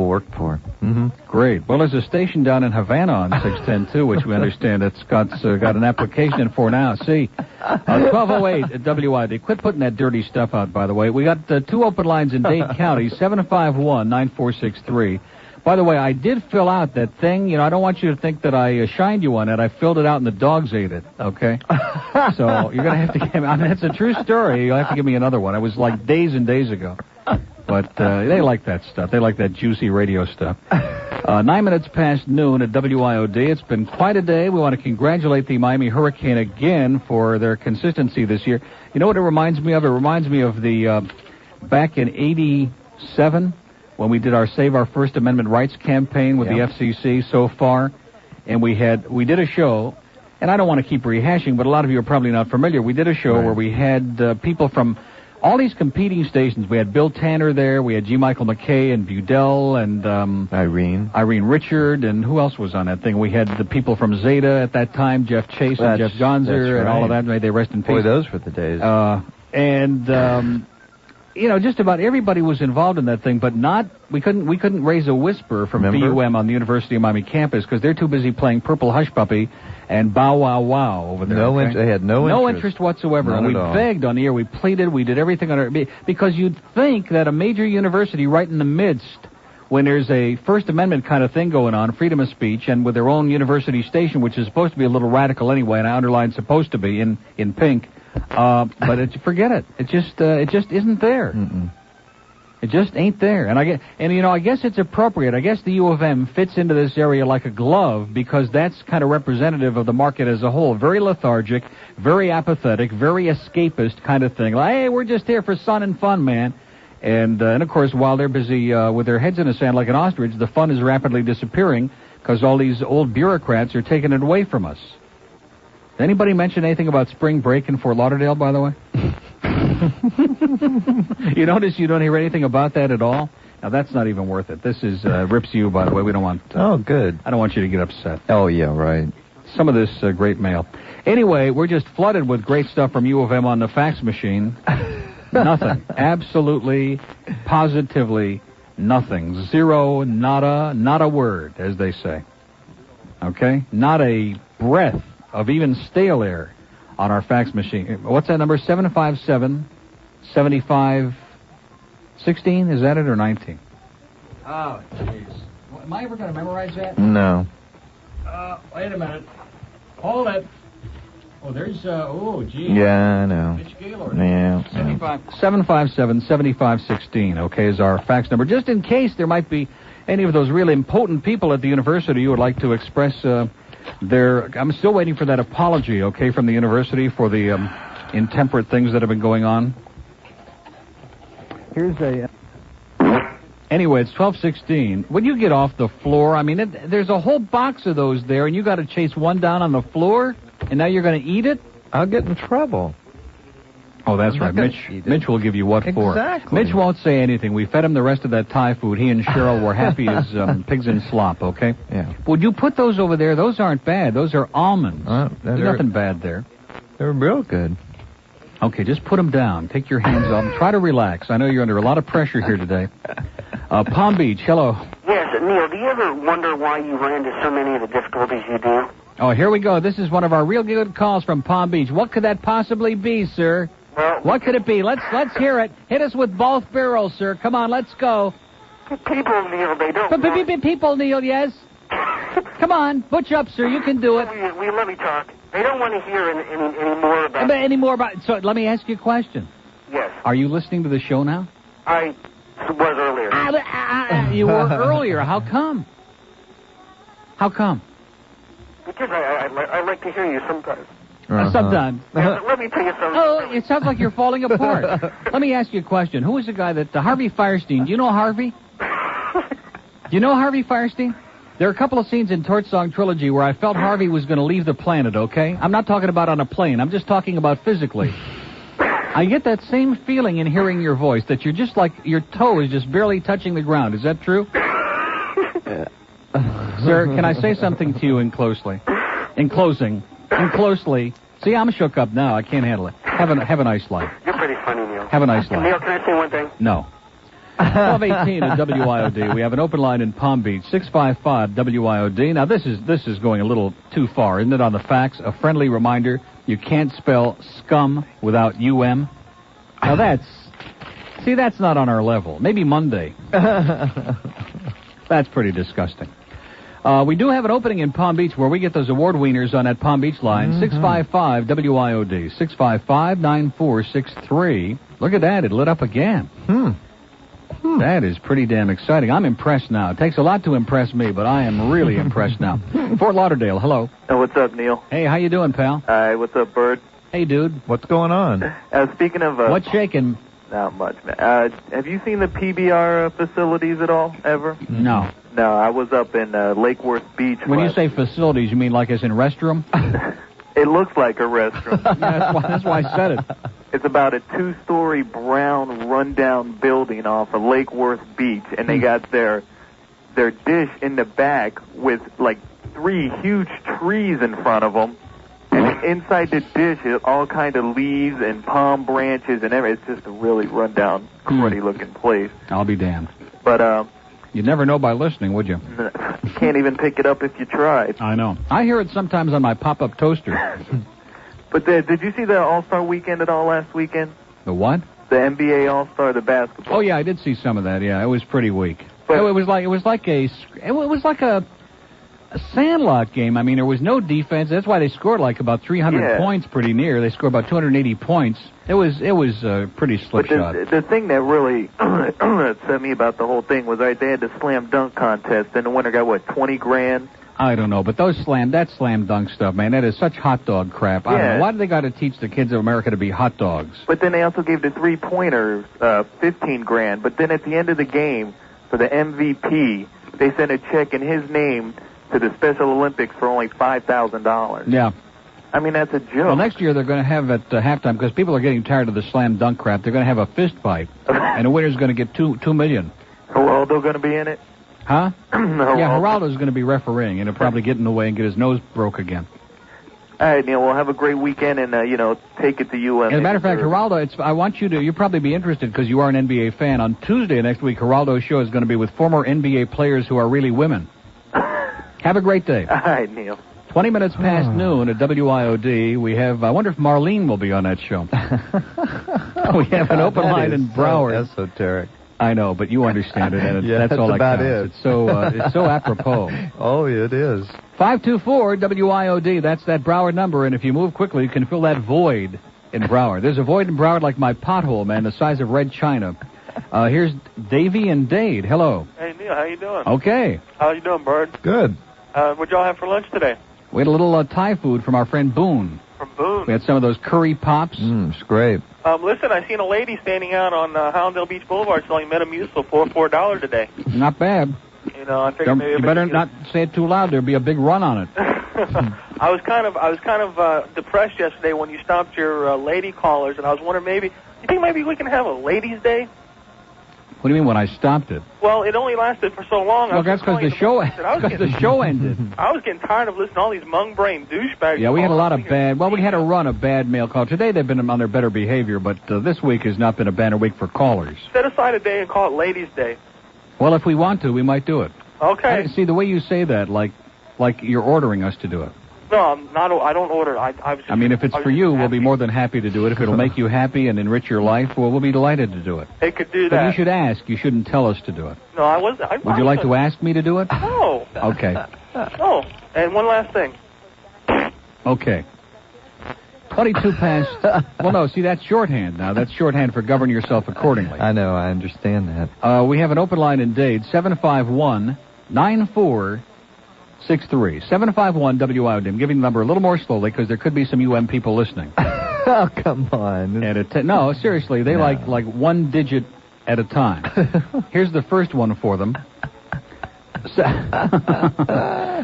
work for. Mm-hmm.
Great. Well, there's a station down in Havana on 610 too, which we understand that Scott's got an application in for now. See, 1208 at WIOD. Quit putting that dirty stuff out, by the way. We got 2 open lines in Dade County, 751-9463. By the way, I did fill out that thing. You know, I don't want you to think that I shined you on it. I filled it out and the dogs ate it, okay? So you're going to have to give me... I mean, it's a true story. You'll have to give me another one. It was like days and days ago. But they like that stuff. They like that juicy radio stuff. 9 minutes past noon at WIOD. It's been quite a day. We want to congratulate the Miami Hurricane again for their consistency this year. You know what it reminds me of? It reminds me of the back in 87 when we did our Save Our First Amendment Rights campaign with the FCC so far. And we did a show, and I don't want to keep rehashing, but a lot of you are probably not familiar. We did a show where we had people from all these competing stations. We had Bill Tanner there. We had G. Michael McKay and Budell and Irene Richard, and who else was on that thing? We had the people from Zeta at that time, Jeff Chase and Jeff Gonzer and all of that. May they rest in peace.
Boy, those were the days.
You know, just about everybody was involved in that thing, but we couldn't raise a whisper from BUM on the University of Miami campus because they're too busy playing Purple Hush Puppy and Bow Wow Wow over there.
They had no
interest whatsoever.
None
And we
at all.
begged on the air, we pleaded, we did everything on our... Because you'd think that a major university right in the midst, when there's a First Amendment kind of thing going on, freedom of speech, and with their own university station, which is supposed to be a little radical anyway, and I underline supposed to be in pink, but forget it. It just isn't there.
Mm-mm.
It just ain't there. And I guess it's appropriate. I guess the U of M fits into this area like a glove because that's kind of representative of the market as a whole. Very lethargic, very apathetic, very escapist kind of thing. Like, hey, we're just here for sun and fun, man. And of course, while they're busy with their heads in the sand like an ostrich, the fun is rapidly disappearing because all these old bureaucrats are taking it away from us. Did anybody mention anything about spring break in Fort Lauderdale, by the way? You notice you don't hear anything about that at all? Now, that's not even worth it. This is Rips You, by the way. We don't want...
oh, good.
I don't want you to get upset.
Oh, yeah, right.
Some of this great mail. Anyway, we're just flooded with great stuff from U of M on the fax machine. Nothing. Absolutely, positively nothing. Zero, nada, not a word, as they say. Okay? Not a breath of even stale air on our fax machine. What's that number? 757-75-16? Is that it, or 19? Oh, jeez. Am I ever going to memorize that?
No.
Wait a minute. Hold it. Oh, there's, gee.
Yeah, I know.
Mitch Gaylord.
Yeah.
757-7516, okay, is our fax number. Just in case there might be any of those really important people at the university who would like to express I'm still waiting for that apology, okay, from the university for the intemperate things that have been going on.
Here's a...
Anyway, it's 12:16. When you get off the floor, I mean, there's a whole box of those there, and you got to chase one down on the floor, and now you're going to eat it?
I'll get in trouble.
Oh, that's right. Mitch will give you what for.
Exactly.
Mitch won't say anything. We fed him the rest of that Thai food. He and Cheryl were happy as pigs in slop, okay?
Yeah.
Would you put those over there? Those aren't bad. Those are almonds. There's nothing bad there.
They're real good.
Okay, just put them down. Take your hands off. Try to relax. I know you're under a lot of pressure here today. Palm Beach, hello.
Yes, Neil, do you ever wonder why you run into so many of the difficulties you do?
Oh, here we go. This is one of our real good calls from Palm Beach. What could that possibly be, sir?
Well,
what could it be? Let's hear it. Hit us with both barrels, sir. Come on, let's go.
People, Neil, they don't...
People, Neil, yes? Come on, butch up, sir. You can do it.
We let me talk. They don't want to hear any more about...
Any more about... So let me ask you a question.
Yes.
Are you listening to the show now?
I was earlier.
You were earlier. How come? How come?
Because I like to hear you sometimes.
Sometimes.
Let me tell you something.
Oh, it sounds like you're falling apart. Let me ask you a question. Who was the guy that... Harvey Firestein. Do you know Harvey? Do you know Harvey Firestein? There are a couple of scenes in Torch Song Trilogy where I felt Harvey was going to leave the planet, okay? I'm not talking about on a plane. I'm just talking about physically. I get that same feeling in hearing your voice, that you're just like your toe is just barely touching the ground. Is that true? Sir, can I say something to you in closely? In closing. See, I'm shook up now. I can't handle it. Have a nice life.
You're pretty funny, Neil.
Have a nice life.
Neil, can I say one thing?
No. 1218 at WIOD. We have an open line in Palm Beach, 655 WIOD. Now, this is going a little too far, isn't it, on the facts? A friendly reminder, you can't spell scum without UM. Now, that's not on our level. Maybe Monday. That's pretty disgusting. We do have an opening in Palm Beach where we get those award wieners on that Palm Beach line, 655 WIOD, 655-9463. Look at that, it lit up again. That is pretty damn exciting. I'm impressed now. It takes a lot to impress me, but I am really impressed now. Fort Lauderdale, hello.
What's up, Neil?
Hey, how you doing, pal?
Hi, what's up, Bird?
Hey, dude.
What's going on?
Speaking of...
What's shaking?
Not much, man. Have you seen the PBR facilities at all, ever?
No.
No, I was up in Lake Worth Beach.
When you say facilities, you mean like as in restroom?
It looks like a restroom.
Yeah, that's why I said it.
It's about a 2-story brown rundown building off of Lake Worth Beach, and they got their dish in the back with like 3 huge trees in front of them. And inside the dish is all kind of leaves and palm branches and everything. It's just a really rundown, cruddy-looking place.
I'll be damned.
But,
you'd never know by listening, would you?
You can't even pick it up if you tried.
I know. I hear it sometimes on my pop-up toaster.
But did you see the All-Star Weekend at all last weekend?
The what?
The NBA All-Star, the basketball.
Oh, yeah, I did see some of that, yeah. It was pretty weak. But it was like a Sandlot game. I mean, there was no defense. That's why they scored like about 300 points pretty near. They scored about 280 points. It was a pretty slipshod.
The thing that really upset me about the whole thing was they had the slam dunk contest, and the winner got, what, 20 grand?
I don't know, but that slam dunk stuff, man, that is such hot dog crap. I don't know. Why do they got to teach the kids of America to be hot dogs?
But then they also gave the three-pointers 15 grand. But then at the end of the game, for the MVP, they sent a check in his name to the Special Olympics for only $5,000.
Yeah.
I mean, that's a joke.
Well, next year they're going to have at halftime, because people are getting tired of the slam dunk crap, they're going to have a fist fight, and the winner's going to get $2 million.
Geraldo going to be in it?
Huh? Yeah, Geraldo's going to be refereeing, and he'll probably get in the way and get his nose broke again.
All right, Neil, we'll have a great weekend and, take it to you.
As a matter of fact, Geraldo, I want you to, you'll probably be interested because you are an NBA fan. On Tuesday next week, Geraldo's show is going to be with former NBA players who are really women. Have a great day.
All right, Neil.
20 minutes past noon at WIOD. We have, I wonder if Marlene will be on that show. We have an open line in Broward.
So esoteric.
I know, but you understand it, and
Yeah,
that's all that
about
counts.
it.
It's so apropos.
Oh, it is.
524 WIOD. That's that Broward number, and if you move quickly, you can fill that void in Broward. There's a void in Broward like my pothole, man, the size of red china. Here's Davy and Dade. Hello.
Hey, Neil, how you doing?
Okay.
How you doing, Bird?
Good.
What'd y'all have for lunch today?
We had a little Thai food from our friend Boone.
From Boone?
We had some of those curry pops.
It's great.
Listen, I seen a lady standing out on Hallandale Beach Boulevard selling Metamucil for $4 today.
Not bad.
You know, I figured maybe
you better not say it too loud. There'll be a big run on it.
I was kind of depressed yesterday when you stopped your lady callers, and I was wondering you think maybe we can have a ladies' day?
What do you mean when I stopped it?
Well, it only lasted for so long.
Well, that's because the show ended.
I was getting tired of listening to all these mung-brain douchebags.
Yeah, we had a lot of bad. Well, we had a run of bad mail calls. Today they've been on their better behavior, but this week has not been a banner week for callers.
Set aside a day and call it Ladies' Day.
Well, if we want to, we might do it.
Okay.
See, the way you say that, like you're ordering us to do it.
No, I'm not. I don't order.
I mean, if it's for you, we'll be more than happy to do it. If it'll make you happy and enrich your life, well, we'll be delighted to do it.
It could do
But
that.
you should ask. You shouldn't tell us to do it.
No, I wasn't.
Would you like to ask me to do it?
No.
Okay.
No. And one last thing.
Okay. 22 past. Well, no, see, that's shorthand now. That's shorthand for govern yourself accordingly.
I know. I understand that.
We have an open line in Dade, 751-9463. 751 WIOD. I'm giving the number a little more slowly because there could be some UM people listening.
Oh, come on.
No, seriously, they like one digit at a time. Here's the first one for them.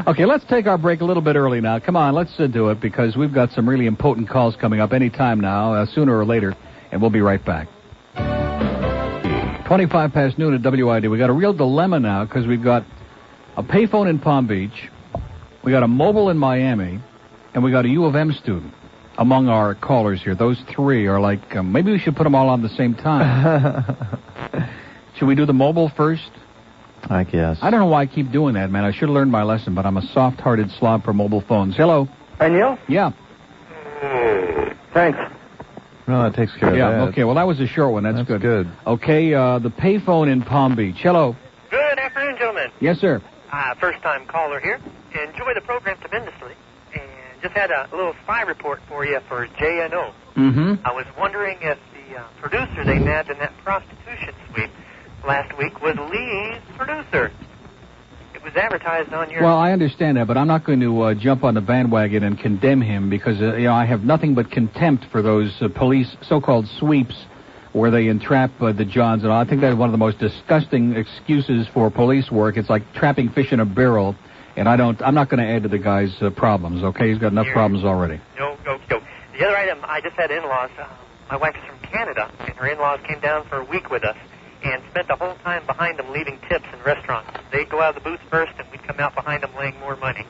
Okay, let's take our break a little bit early now. Come on, let's do it because we've got some really important calls coming up any time now, sooner or later, and we'll be right back. 25 past noon at WID. We got a real dilemma now because we've got a payphone in Palm Beach, we got a mobile in Miami, and we got a U of M student among our callers here. Those three are like, maybe we should put them all on the same time. Should we do the mobile first?
I guess.
I don't know why I keep doing that, man. I should have learned my lesson, but I'm a soft-hearted slob for mobile phones. Hello.
Hi, Neil?
Yeah.
Thanks.
No, that takes care of that.
Yeah, okay. Well, that was a short one. That's good. Okay, the payphone in Palm Beach. Hello.
Good afternoon, gentlemen.
Yes, sir.
First-time caller here. Enjoy the program tremendously. And just had a little spy report for you for JNO.
Mm-hmm.
I was wondering if the producer they nabbed in that prostitution sweep last week was Lee's producer. It was advertised on your...
Well, I understand that, but I'm not going to jump on the bandwagon and condemn him because, I have nothing but contempt for those police so-called sweeps where they entrap the Johns and all. I think that's one of the most disgusting excuses for police work. It's like trapping fish in a barrel, and I'm not going to add to the guy's problems, okay? He's got enough problems already.
No. The other item, I just had in-laws. My wife is from Canada, and her in-laws came down for a week with us and spent the whole time behind them leaving tips in restaurants. They'd go out of the booth first, and we'd come out behind them laying more money.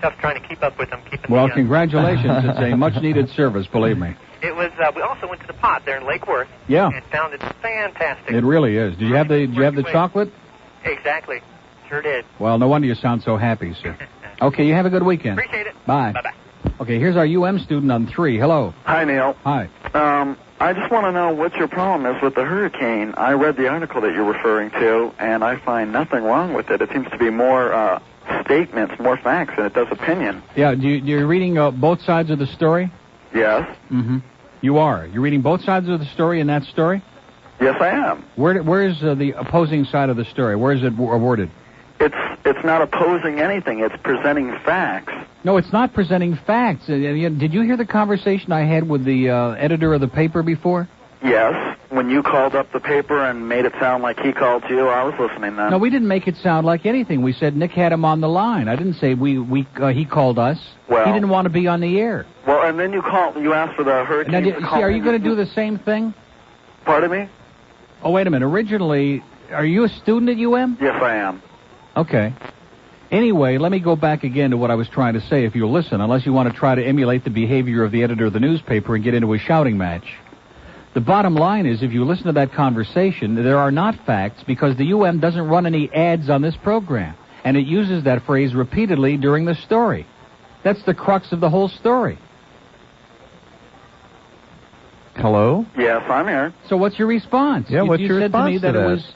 Tough trying to keep up with them.
Well, congratulations. It's a much-needed service, believe me.
It was. We also went to the Pot there in Lake Worth.
Yeah.
And found it fantastic.
It really is. Did you have the chocolate?
Exactly. Sure did.
Well, no wonder you sound so happy, sir. Okay, you have a good weekend.
Appreciate it.
Bye.
Bye-bye.
Okay, here's our UM student on 3. Hello.
Hi, Neil.
Hi.
I just want to know what your problem is with the hurricane. I read the article that you're referring to, and I find nothing wrong with it. It seems to be more statements, more facts than it does opinion.
Yeah, you're reading both sides of the story?
Yes.
Mm-hmm. You are. You're reading both sides of the story in that story?
Yes, I am.
Where is the opposing side of the story? Where is it awarded?
It's not opposing anything. It's presenting facts.
No, it's not presenting facts. Did you hear the conversation I had with the editor of the paper before?
Yes. When you called up the paper and made it sound like he called you, I was listening then.
No, we didn't make it sound like anything. We said Nick had him on the line. I didn't say he called us.
Well,
he didn't want to be on the air.
Well, and then you asked for the hurricane.
Now, are you going to do the same thing?
Pardon me?
Oh, wait a minute. Originally, are you a student at UM?
Yes, I am.
Okay. Anyway, let me go back again to what I was trying to say, if you'll listen, unless you want to try to emulate the behavior of the editor of the newspaper and get into a shouting match. The bottom line is, if you listen to that conversation, there are not facts because the UM doesn't run any ads on this program, and it uses that phrase repeatedly during the story. That's the crux of the whole story.
Hello?
Yes, I'm here.
So what's your response?
Yeah, what's
you
your
said to me
response
that
to
it was...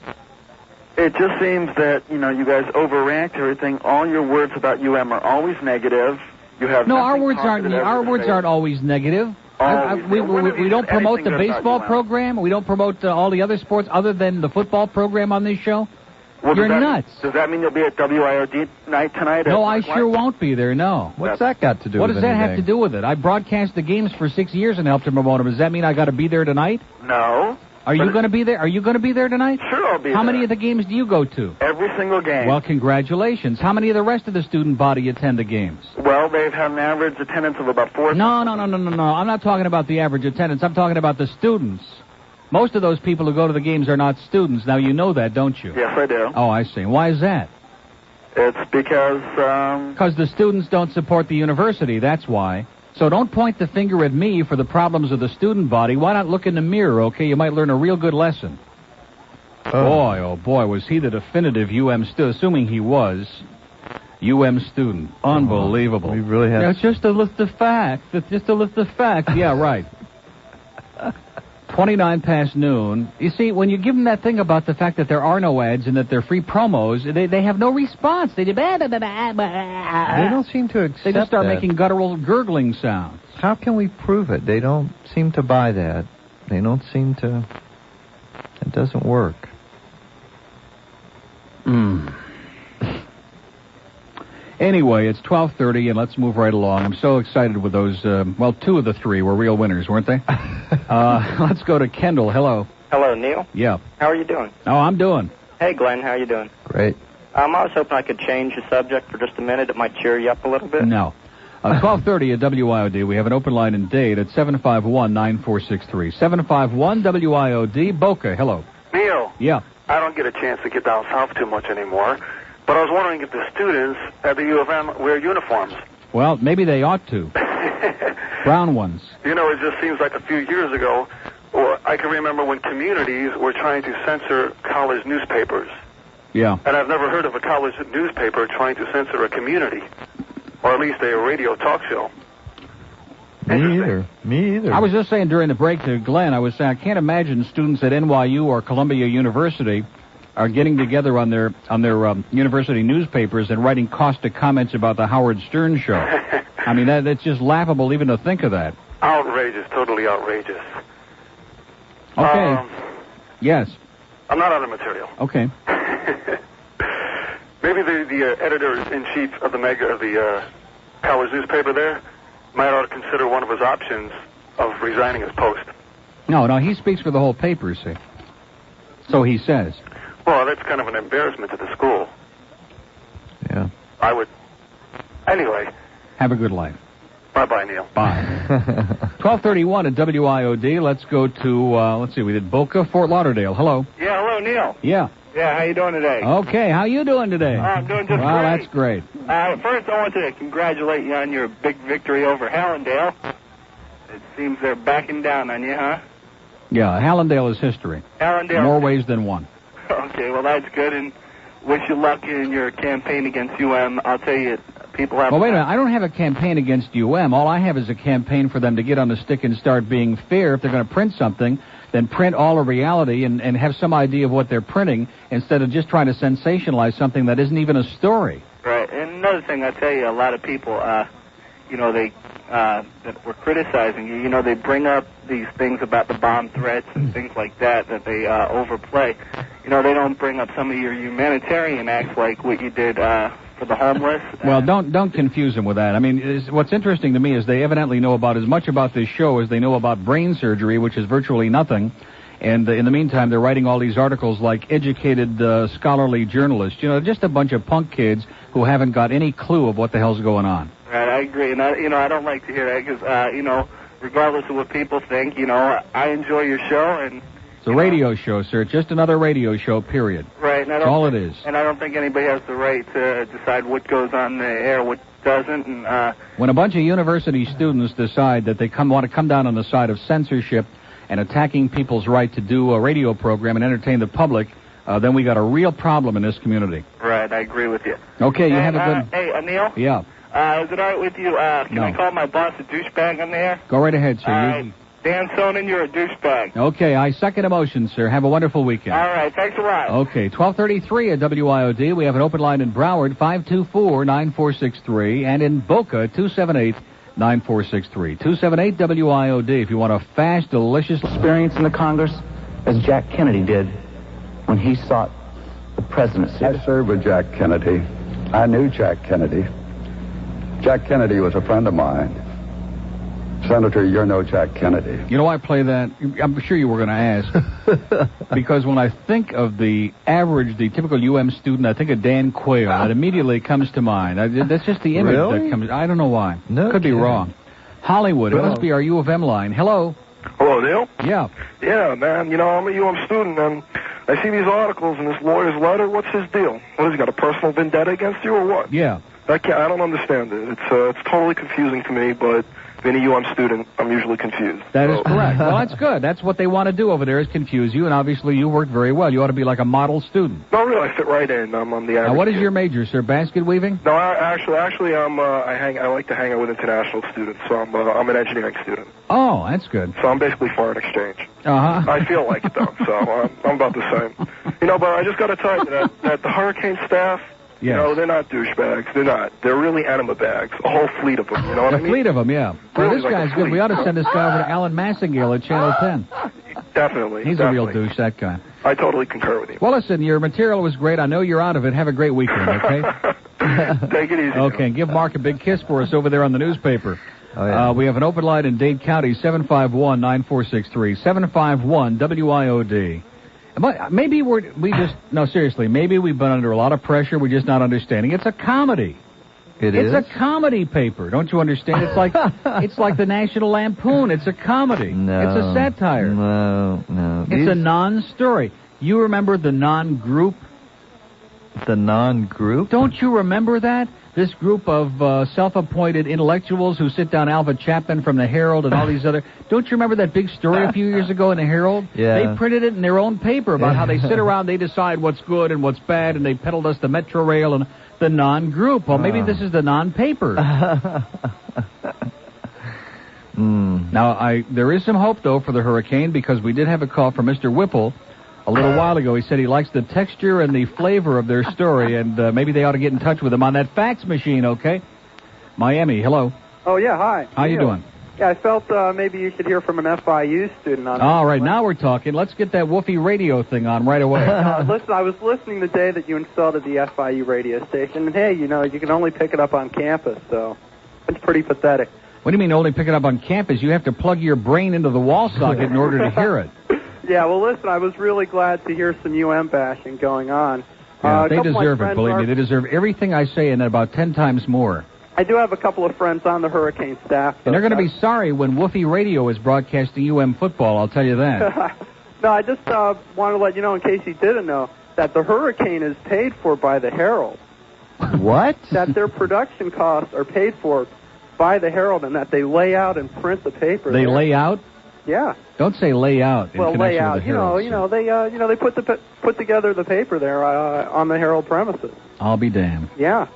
It just seems that, you guys overreact to everything. All your words about UM are always negative. You have
No, our
nothing
words aren't.
positive
Our
ever to
words
say.
aren't always negative.
Always.
We don't promote the
Anything good about
baseball
UM?
program. We don't promote all the other sports other than the football program on this show.
Well,
You're nuts.
Does that mean you'll be at WIOD night tonight?
No, I sure won't be there. No.
What's that got to do
What
with
does that have
anything?
to do with it? I broadcast the games for 6 years and helped to promote them. Does that mean I got to be there tonight?
No.
Are you going to be there? Are you going to be there tonight?
Sure, I'll be
How
there.
many of the games do you go to?
Every single game.
Well, congratulations. How many of the rest of the student body attend the games?
Well, they've had an average attendance of about 4.
No. I'm not talking about the average attendance. I'm talking about the students. Most of those people who go to the games are not students. Now, you know that, don't you?
Yes, I do.
Oh, I see. Why is that?
It's because...
Because the students don't support the university, that's why. So don't point the finger at me for the problems of the student body. Why not look in the mirror, okay? You might learn a real good lesson. Oh boy, was he the definitive UM student, assuming he was UM student. Unbelievable.
We really have...
Yeah, just to list the facts. Yeah, right. 29 past noon. You see, when you give them that thing about the fact that there are no ads and that they're free promos, they have no response. They
They don't seem to accept
They just start
that.
making guttural gurgling sounds.
How can we prove it? They don't seem to buy that. They don't seem to... It doesn't work.
Anyway, it's 12:30, and let's move right along. I'm so excited with those. Two of the three were real winners, weren't they? Let's go to Kendall. Hello.
Hello, Neil.
Yeah.
How are you doing?
Oh, I'm doing.
Hey, Glenn. How are you doing?
Great.
I was hoping I could change the subject for just a minute. It might cheer you up a little bit.
No. 12:30 at WIOD. We have an open line in Dade at 751-9463. 751-WIOD. Boca, hello.
Neil.
Yeah.
I don't get a chance to get down south too much anymore, but I was wondering if the students at the U of M wear uniforms.
Well, maybe they ought to. Brown ones.
It just seems like a few years ago, or I can remember when communities were trying to censor college newspapers.
Yeah.
And I've never heard of a college newspaper trying to censor a community, or at least a radio talk show.
Me either.
I was just saying during the break to Glenn, I was saying I can't imagine students at NYU or Columbia University are getting together on their university newspapers and writing caustic comments about the Howard Stern show. I mean, that's just laughable even to think of that.
Outrageous, totally outrageous.
Okay.
Yes. I'm not on the material.
Okay.
Maybe the editor-in-chief of the college newspaper there might ought to consider one of his options of resigning his post.
No, he speaks for the whole paper, see. So he says.
Well, that's kind of an embarrassment to the school.
Yeah.
I would... Anyway.
Have a good life.
Bye-bye, Neil.
Bye. 12:31 at WIOD. Let's go to, we did Boca, Fort Lauderdale. Hello.
Yeah, hello, Neil.
Yeah.
Yeah, how you doing today?
Okay, how you doing today?
I'm doing just
well,
great.
That's great.
First, I want to congratulate you on your big victory over Hallandale. It seems they're backing down on you, huh?
Yeah, Hallandale is history.
Hallandale.
More ways than one.
Okay, well, that's good, and wish you luck in your campaign against UM. I'll tell you, people have...
Well, wait a minute. I don't have a campaign against UM. All I have is a campaign for them to get on the stick and start being fair. If they're going to print something, then print all of reality and have some idea of what they're printing instead of just trying to sensationalize something that isn't even a story.
Right, and another thing, I tell you, a lot of people, that were criticizing you, they bring up these things about the bomb threats and things like that they overplay. They don't bring up some of your humanitarian acts like what you did for the homeless.
Well, don't confuse them with that. I mean, what's interesting to me is they evidently know about as much about this show as they know about brain surgery, which is virtually nothing. And in the meantime, they're writing all these articles like educated scholarly journalists. Just a bunch of punk kids who haven't got any clue of what the hell's going on.
Right, I agree, and I don't like to hear that because regardless of what people think, I enjoy your show and.
It's a radio show, sir. Just another radio show, period.
Right, and
that's all it is.
And I don't think anybody has the right to decide what goes on the air, what doesn't. And
when a bunch of university students decide that they want to come down on the side of censorship and attacking people's right to do a radio program and entertain the public, then we got a real problem in this community.
Right, I agree with you.
Okay, you have a good...
Hey, Neil?
Yeah.
Is it all right with you? Can I call my boss a douchebag on the air?
Go right ahead, sir.
Dan Sonnen, you're a douchebag.
Okay, I second emotion, sir. Have a wonderful weekend.
All right, thanks a lot.
Okay, 1233 at WIOD. We have an open line in Broward, 524-9463, and in Boca, 278-9463. 278 WIOD if you want a fast, delicious
experience in the Congress as Jack Kennedy did when he sought the presidency.
I served with Jack Kennedy. I knew Jack Kennedy. Jack Kennedy was a friend of mine. Senator, you're no Jack Kennedy.
You know why I play that? I'm sure you were going to ask. Because when I think of the typical UM student, I think of Dan Quayle. That immediately comes to mind. That's just the image that comes. I don't know why. Could be wrong. Hollywood, it must be our U of M line. Hello.
Hello, Neil?
Yeah.
Yeah, man. You know, I'm a UM student, and I see these articles in this lawyer's letter. What's his deal? What, has he got a personal vendetta against you, or what?
Yeah.
I don't understand it. It's totally confusing to me, but being a UM student, I'm usually confused.
That is correct. Well, that's good. That's what they want to do over there is confuse you, and obviously you worked very well. You ought to be like a model student.
No, really, I fit right in. I'm the average.
Now, what is your major, sir? Basket weaving?
No, actually, I like to hang out with international students, so I'm an engineering student.
Oh, that's good.
So I'm basically foreign exchange.
Uh-huh.
I feel like it, though, so I'm about the same. You know, but I just got to tell you that the Hurricane staff, you know, they're not douchebags. They're not. They're really enema bags. A whole fleet of them, you know what I mean?
A fleet of them, yeah. Well,
Really
this
like
guy's
a
good.
fleet.
We ought to send this guy over to Alan Massingale at Channel 10.
Definitely.
He's a real douche, that guy.
I totally concur with you.
Well, listen, your material was great. I know you're out of it. Have a great weekend, okay?
Take it easy.
Okay, and give Mark a big kiss for us over there on the newspaper.
Oh, yeah.
We have an open line in Dade County, 751-9463, 751-WIOD. But maybe seriously, maybe we've been under a lot of pressure. We're just not understanding. It's a comedy. It's a comedy paper. Don't you understand? It's like it's like the National Lampoon. It's a comedy.
No.
It's a satire.
No.
It's a non-story. You remember the non-group?
The non-group?
Don't you remember that? This group of self-appointed intellectuals who sit down, Alva Chapman from the Herald and all these other... Don't you remember that big story a few years ago in the Herald?
Yeah.
They printed it in their own paper about how they sit around, they decide what's good and what's bad, and they peddled us the Metro Rail and the non-group. Well, maybe this is the non-paper. Now, there is some hope, though, for the hurricane, because we did have a call from Mr. Whipple a little while ago. He said he likes the texture and the flavor of their story, and maybe they ought to get in touch with him on that fax machine, okay? Miami, hello.
Oh, yeah, hi.
How you doing?
Yeah, I felt maybe you should hear from an FIU student on
All right, now we're talking. Let's get that woofy radio thing on right away.
Listen, I was listening the day that you installed at the FIU radio station, and hey, you know, you can only pick it up on campus, so it's pretty pathetic.
What do you mean only pick it up on campus? You have to plug your brain into the wall socket in order to hear it.
Yeah, well, listen, I was really glad to hear some UM bashing going on.
Yeah, they deserve it, believe me. They deserve everything I say and about 10 times more.
I do have a couple of friends on the Hurricane staff.
And they're going to be sorry when Woofy Radio is broadcasting UM football, I'll tell you that.
No, I just want to let you know, in case you didn't know, that the Hurricane is paid for by the Herald.
What?
That their production costs are paid for by the Herald, and that they lay out and print the paper.
They lay out?
Yeah.
Don't say lay out.
Well, lay out.
With the Herald,
They put together the paper there on the Herald premises.
I'll be damned.
Yeah.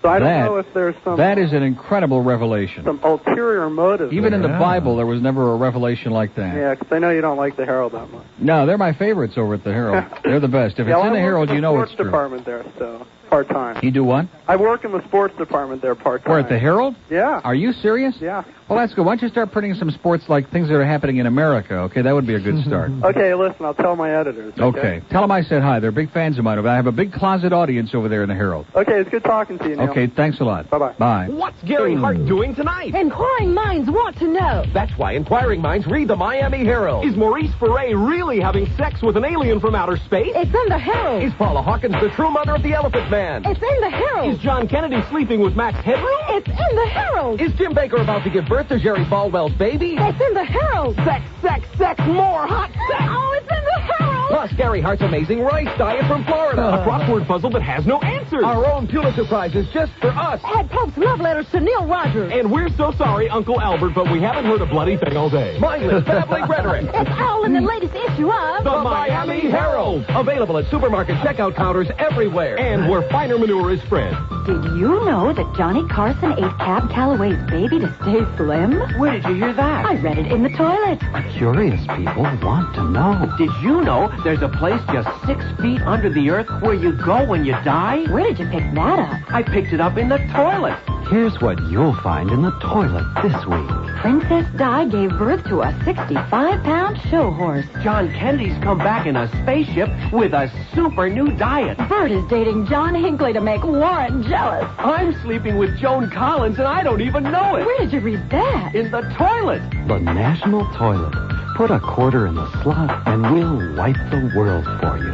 So I don't know if there's some...
That is an incredible revelation.
Some ulterior motive.
Even in the Bible, there was never a revelation like that.
Yeah, because I know you don't like the Herald that much.
No, they're my favorites over at the Herald. They're the best. If it's in the Herald, you know it's true.
I work in the sports department there, so part-time.
You do what?
I work in the sports department there part-time.
Where, at the Herald?
Yeah.
Are you serious?
Yeah.
Well, that's good. Why don't you start printing some sports like things that are happening in America, okay? That would be a good start.
Okay, listen, I'll tell my editors.
Okay. Tell them I said hi. They're big fans of mine. I have a big closet audience over there in the Herald.
Okay, it's good talking to you, Neil.
Okay, thanks a lot.
Bye-bye.
Bye.
What's Gary Hart doing tonight?
Inquiring minds want to know.
That's why inquiring minds read the Miami Herald. Is Maurice Ferre really having sex with an alien from outer space?
It's in the Herald.
Is Paula Hawkins the true mother of the Elephant Man?
It's in the Herald.
Is John Kennedy sleeping with Max Headroom?
It's in the Herald.
Is Jim Baker about to give birth to Jerry Falwell's baby?
It's in the Herald.
Sex, sex, sex, more hot sex.
Oh, it's in the Herald.
Plus, Gary Hart's amazing rice diet from Florida. A crossword puzzle that has no answers. Our own Pulitzer Prizes just for us.
Ed Pope's love letters to Neil Rogers.
And we're so sorry, Uncle Albert, but we haven't heard a bloody thing all day. Mindless babbling rhetoric.
It's all in the latest issue of
the Miami Herald. Available at supermarket checkout counters everywhere. And where finer manure is spread.
Did you know that Johnny Carson ate Cab Calloway's baby to stay slim?
Where did you hear that?
I read it in the toilet.
Curious people want to know. Did you know there's a place just 6 feet under the earth where you go when you die?
Where did you pick that up?
I picked it up in the toilet. Here's what you'll find in the toilet this week.
Princess Di gave birth to a 65-pound show horse.
John Kennedy's come back in a spaceship with a super new diet.
Bert is dating John Hinckley to make Warren jealous.
I'm sleeping with Joan Collins and I don't even know it.
Where did you read that?
In the toilet. The National Toilet. Put a quarter in the slot and we'll wipe the world for you.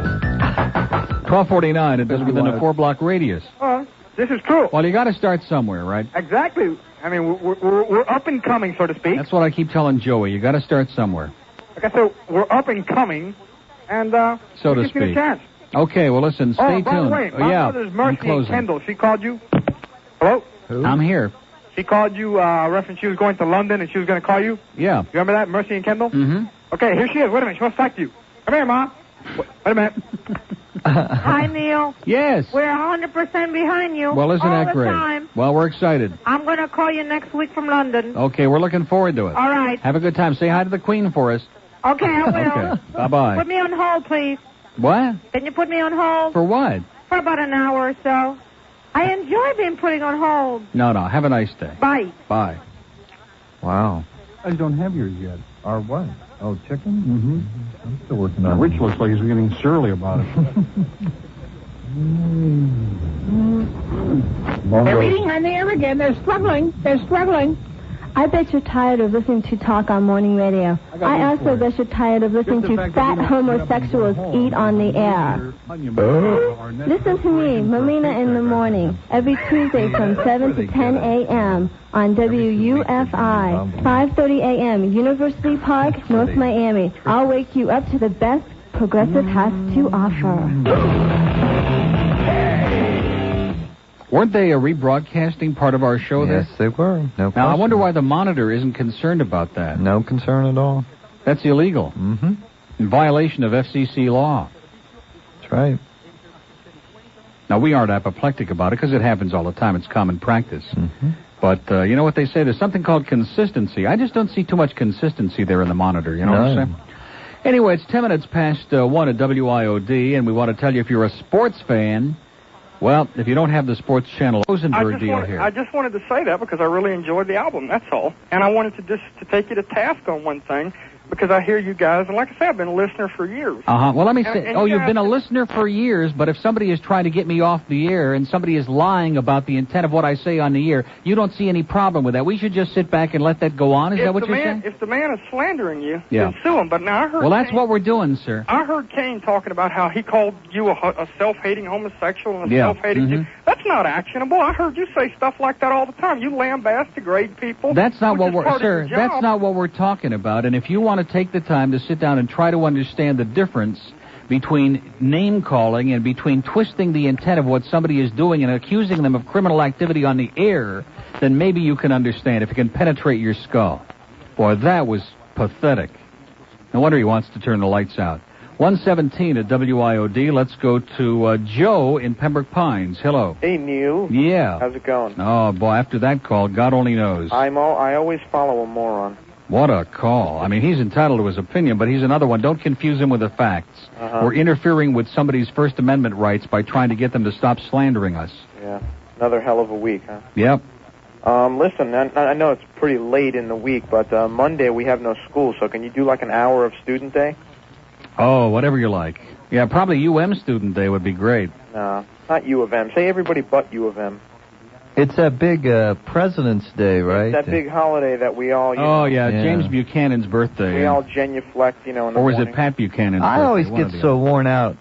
1249, it is within a 4-block radius.
This is true.
Well, you got to start somewhere, right?
Exactly. I mean, we're up and coming, so to speak.
That's what I keep telling Joey. You got to start somewhere.
Like I said, we're up and coming, and
so to
just get a
speak.
chance.
Okay, well, listen, stay tuned.
By the way, my mother's Mercy and Kendall. She called you. Hello?
Who? I'm here.
She called you, reference she was going to London, and she was going to call you?
Yeah.
You remember that, Mercy and Kendall?
Mm-hmm.
Okay, here she is. Wait a minute. She wants to talk to you. Come here, Mom. Wait a minute.
Hi, Neil.
Yes.
We're 100% behind you.
Well, isn't
all
that great?
the time.
Well, we're excited.
I'm going to call you next week from London.
Okay, we're looking forward to it.
All right.
Have a good time. Say hi to the Queen for us.
Okay, I will.
Okay. Bye-bye.
Put me on hold, please.
What?
Can you put me on hold?
For what?
For about an hour or so. I enjoy being putting on hold.
No. Have a nice day.
Bye.
Bye.
Wow.
I don't have yours yet.
Our what? Oh, chicken?
Mm-hmm.
I'm still working on it.
Rich looks like he's getting surly about it.
They're reading on the air again. They're struggling.
I bet you're tired of listening to talk on morning radio. I also bet you're tired of listening to fat homosexuals eat on the air. Listen to me, Melina in the morning, every Tuesday from 7 to 10 a.m. on WUFI, 5:30 a.m., University Park, North Miami. I'll wake you up to the best Progressive has to offer.
Weren't they rebroadcasting part of our show there?
Yes, they were. No question.
Now, I wonder why the Monitor isn't concerned about that.
No concern at all.
That's illegal.
Mm-hmm.
In violation of FCC law.
That's right.
Now, we aren't apoplectic about it because it happens all the time. It's common practice.
Mm-hmm.
But you know what they say? There's something called consistency. I just don't see too much consistency there in the Monitor. You know what I'm saying? Anyway, it's 10 minutes past 1 at WIOD, and we want to tell you if you're a sports fan, well, if you don't have the sports channel Rosenberg deal here.
I just wanted to say that because I really enjoyed the album, that's all. And I wanted to just to take you to task on one thing because I hear you guys, and like I said, I've been a listener for years.
Uh-huh. Well, let me say,
and
you've been a listener for years, but if somebody is trying to get me off the air and somebody is lying about the intent of what I say on the air, you don't see any problem with that. We should just sit back and let that go on? Is that what you're saying?
If the man is slandering you,
yeah,
then sue him. But now I heard
well, that's what we're doing, sir.
I heard Kane talking about how he called you a self-hating homosexual and a self-hating Jew. That's not actionable. I heard you say stuff like that all the time. You lambast, degrade people.
That's not what we're, sir, that's not what we're talking about. And if you want to take the time to sit down and try to understand the difference between name-calling and between twisting the intent of what somebody is doing and accusing them of criminal activity on the air, then maybe you can understand if it can penetrate your skull. Boy, that was pathetic. No wonder he wants to turn the lights out. 117 at WIOD. Let's go to Joe in Pembroke Pines. Hello.
Hey, Neil.
Yeah.
How's it going?
Oh, boy, after that call, God only knows.
I always follow a moron.
What a call. I mean, he's entitled to his opinion, but he's another one. Don't confuse him with the facts. We're interfering with somebody's First Amendment rights by trying to get them to stop slandering us.
Yeah. Another hell of a week, huh?
Yep.
Listen, I know it's pretty late in the week, but Monday we have no school, so can you do like an hour of student day?
Oh, whatever you like. Yeah, probably UM student day would be great.
No, not U of M. Say everybody but U of M.
It's that big President's Day, right?
It's that big holiday that we all,
James Buchanan's birthday.
We all genuflect, in the
Or
morning.
was it Pat Buchanan's birthday?
I always get so worn out,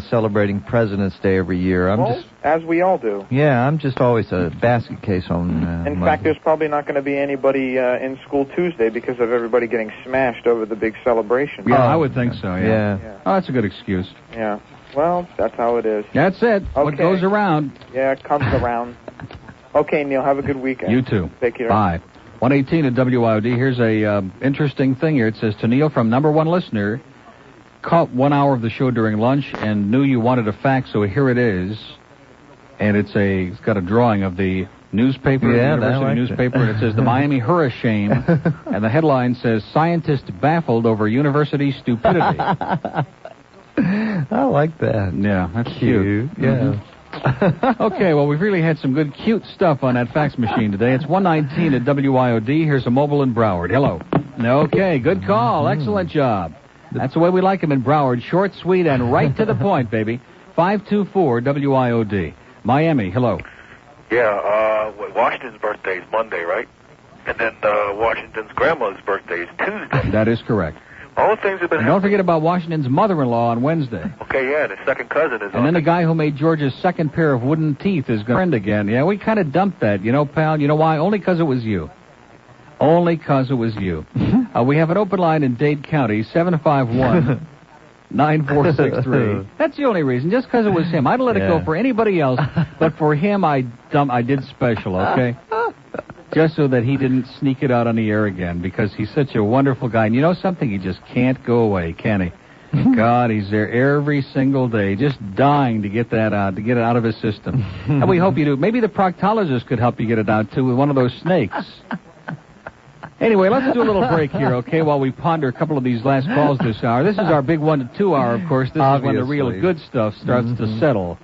celebrating President's Day every year.
As we all do.
Yeah, I'm just always a basket case on
In fact, there's probably not going to be anybody in school Tuesday because of everybody getting smashed over the big celebration.
Yeah, I would think so, yeah. Oh, that's a good excuse.
Yeah. Well, that's how it is.
That's it.
Okay.
What goes around.
Yeah, it comes around. Okay, Neil, have a good weekend.
You too.
Take care.
Bye. 118 at WIOD. Here's a interesting thing here. It says, to Neil from number one listener, caught 1 hour of the show during lunch and knew you wanted a fax, so here it is. And it's got a drawing of the newspaper, the university newspaper, and it says the Miami Hurricane, and the headline says, "Scientist baffled over university stupidity."
I like that.
Yeah, that's cute.
Yeah.
Okay, well, we've really had some good, cute stuff on that fax machine today. It's 119 at WIOD. Here's a mobile in Broward. Hello. Okay, good call. Excellent job. That's the way we like them in Broward. Short, sweet, and right to the point, baby. 524 WIOD. Miami, hello.
Yeah, Washington's birthday is Monday, right? And then Washington's grandmother's birthday is Tuesday.
That is correct.
All the things have been
And don't forget about Washington's mother-in-law on Wednesday.
Okay, yeah, and his second cousin is
And then the guy who made George's second pair of wooden teeth is going to friend again. Yeah, we kind of dumped that, you know, pal. You know why? Only because it was you. Only because it was you. We have an open line in Dade County, 751-9463. That's the only reason, just because it was him. I'd let it go for anybody else, but for him, I did special, okay? Just so that he didn't sneak it out on the air again, because he's such a wonderful guy. And you know something? He just can't go away, can he? God, he's there every single day, just dying to get that out, to get it out of his system. And we hope you do. Maybe the proctologist could help you get it out, too, with one of those snakes. Anyway, let's do a little break here, okay, while we ponder a couple of these last calls this hour. This is our big 1 to 2 hour, of course. This is when the real good stuff starts to settle,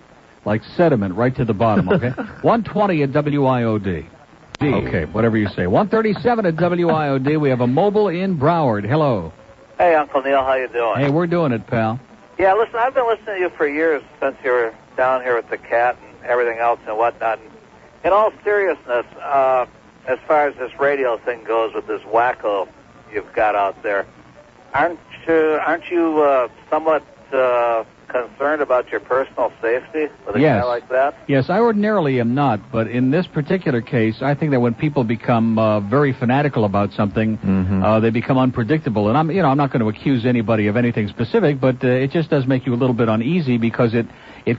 like sediment right to the bottom, okay? 120 at WIOD. Okay, whatever you say. 137 at WIOD. We have a mobile in Broward. Hello.
Hey, Uncle Neil, how you doing?
Hey, we're doing it, pal.
Yeah, listen, I've been listening to you for years since you were down here with the cat and everything else and whatnot. And in all seriousness, as far as this radio thing goes with this wacko you've got out there, aren't you somewhat concerned about your personal safety with a guy like that?
Yes, I ordinarily am not, but in this particular case, I think that when people become very fanatical about something, they become unpredictable. And I'm not going to accuse anybody of anything specific, but it just does make you a little bit uneasy because it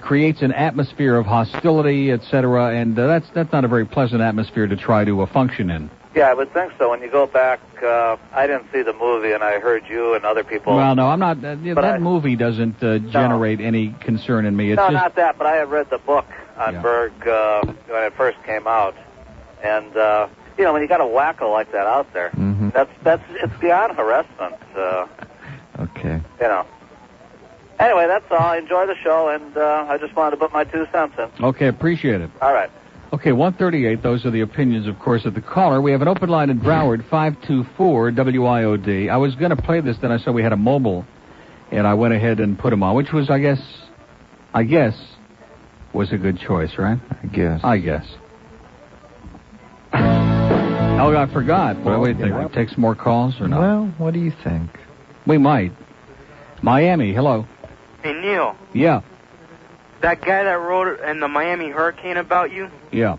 creates an atmosphere of hostility, etc., and that's not a very pleasant atmosphere to try to function in.
Yeah, I would think so. When you go back, I didn't see the movie, and I heard you and other people.
Well, no, I'm not. That movie doesn't generate any concern in me. It's just...
not that, but I had read the book on Berg when it first came out, and when you got a wacko like that out there, it's beyond harassment.
Okay.
Anyway, that's all. I enjoy the show, and I just wanted to put my 2 cents in.
Okay, appreciate it.
All right.
Okay, 138, those are the opinions, of course, of the caller. We have an open line in Broward, 524 WIOD. I was going to play this, then I saw we had a mobile, and I went ahead and put him on, which was, I guess, was a good choice, right? I guess. Oh, I forgot. What do you think? We take some more calls or not?
Well, what do you think?
We might. Miami, hello.
Hey, Neil.
Yeah.
That guy that wrote in the Miami Hurricane about you?
Yeah.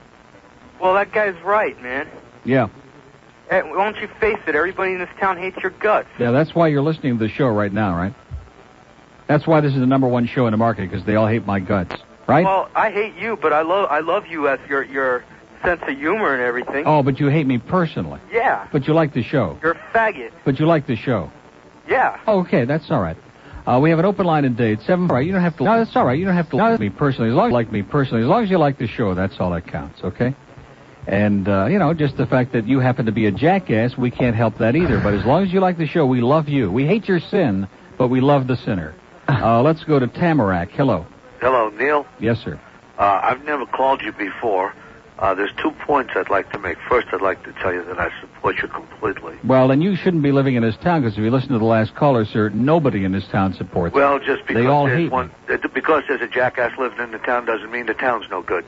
Well, that guy's right, man.
Yeah.
Hey, why don't you face it? Everybody in this town hates your guts.
Yeah, that's why you're listening to the show right now, right? That's why this is the #1 show in the market, because they all hate my guts, right?
Well, I hate you, but I love you as your sense of humor and everything.
Oh, but you hate me personally.
Yeah.
But you like the show.
You're a faggot.
But you like the show.
Yeah.
Oh, okay, that's all right. We have an open line in Dade. 7. All right, you don't have to. No, that's all right. You don't have to like me personally. As long as you like me personally, as long as you like the show, that's all that counts. Okay. And just the fact that you happen to be a jackass, we can't help that either. But as long as you like the show, we love you. We hate your sin, but we love the sinner. Let's go to Tamarack. Hello.
Hello, Neil.
Yes, sir.
I've never called you before. There's 2 points I'd like to make. First, I'd like to tell you that I support you completely.
Well, then you shouldn't be living in this town, because if you listen to the last caller, sir, nobody in this town supports
Well,
you.
just because
they all
there's
hate
one, because there's a jackass living in the town doesn't mean the town's no good.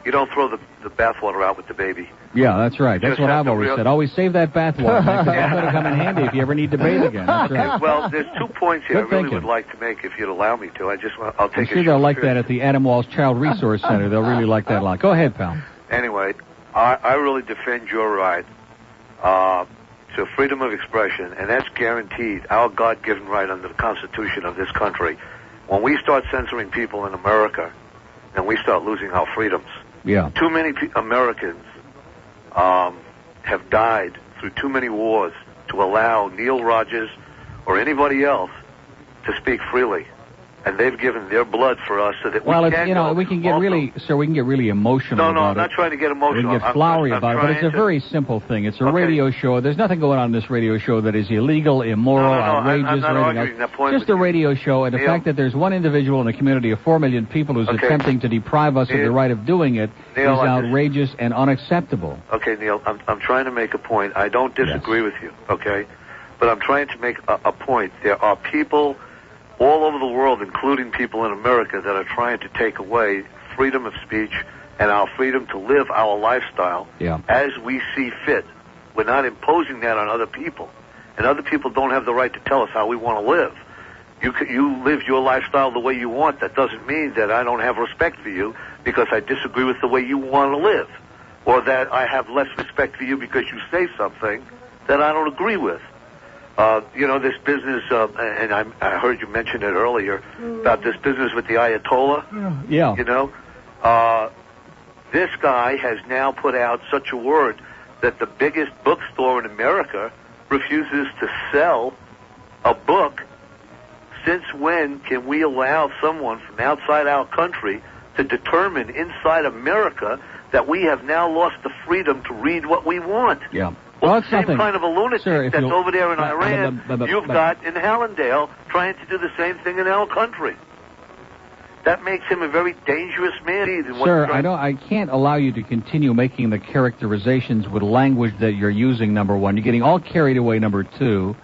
You don't throw the bathwater out with the baby.
Yeah, that's right. That's
Just
what
have
I've
to
always said. Always save that bathwater, because that's going to come in handy if you ever need to bathe again. That's right.
Well, there's 2 points here
Good
I really
thinking.
would like to make if you'd allow me to. I'll take
I'm sure they'll like that at the Adam Walsh Child Resource Center. They'll really like that a lot. Go ahead, pal.
Anyway, I really defend your right to freedom of expression, and that's guaranteed, our God-given right under the Constitution of this country. When we start censoring people in America, then we start losing our freedoms.
Yeah.
Too many Americans have died through too many wars to allow Neil Rogers or anybody else to speak freely. and they've given their blood for us so that
well,
we can
we can get really, sir, we can get really emotional
No,
about
I'm not trying to get emotional.
We can get flowery about it, but it's a very simple thing. It's a radio show. There's nothing going on in this radio show that is illegal, immoral, outrageous,
I'm not
or anything
arguing
else.
that point
Just a radio show, and the fact that there's one individual in a community of 4 million people who's attempting to deprive us of the right of doing it is outrageous and unacceptable.
Okay, Neil, I'm trying to make a point. I don't disagree with you, okay? But I'm trying to make a point. There are people all over the world, including people in America, that are trying to take away freedom of speech and our freedom to live our lifestyle as we see fit. We're not imposing that on other people. And other people don't have the right to tell us how we want to live. You live your lifestyle the way you want. That doesn't mean that I don't have respect for you because I disagree with the way you want to live, or that I have less respect for you because you say something that I don't agree with. This business, and I heard you mention it earlier, about this business with the Ayatollah.
Yeah.
This guy has now put out such a word that the biggest bookstore in America refuses to sell a book. Since when can we allow someone from outside our country to determine inside America that we have now lost the freedom to read what we want?
Yeah.
Well, the same kind of a lunatic that's over there in Iran, you've got in Hallandale trying to do the same thing in our country. That makes him a very dangerous man.
Sir, I can't allow you to continue making the characterizations with language that you're using, number one. You're getting all carried away, number two.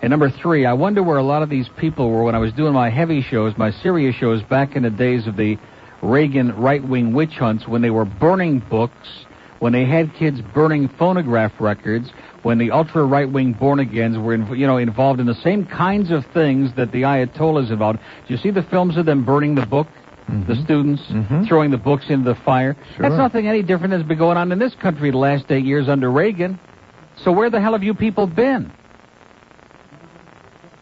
And number three, I wonder where a lot of these people were when I was doing my heavy shows, my serious shows back in the days of the Reagan right-wing witch hunts, when they were burning books, when they had kids burning phonograph records, when the ultra-right-wing born-agains were involved in the same kinds of things that the Ayatollahs involved. Do you see the films of them burning the book, the students, throwing the books into the fire?
Sure.
That's nothing any different that's been going on in this country the last 8 years under Reagan. So where the hell have you people been?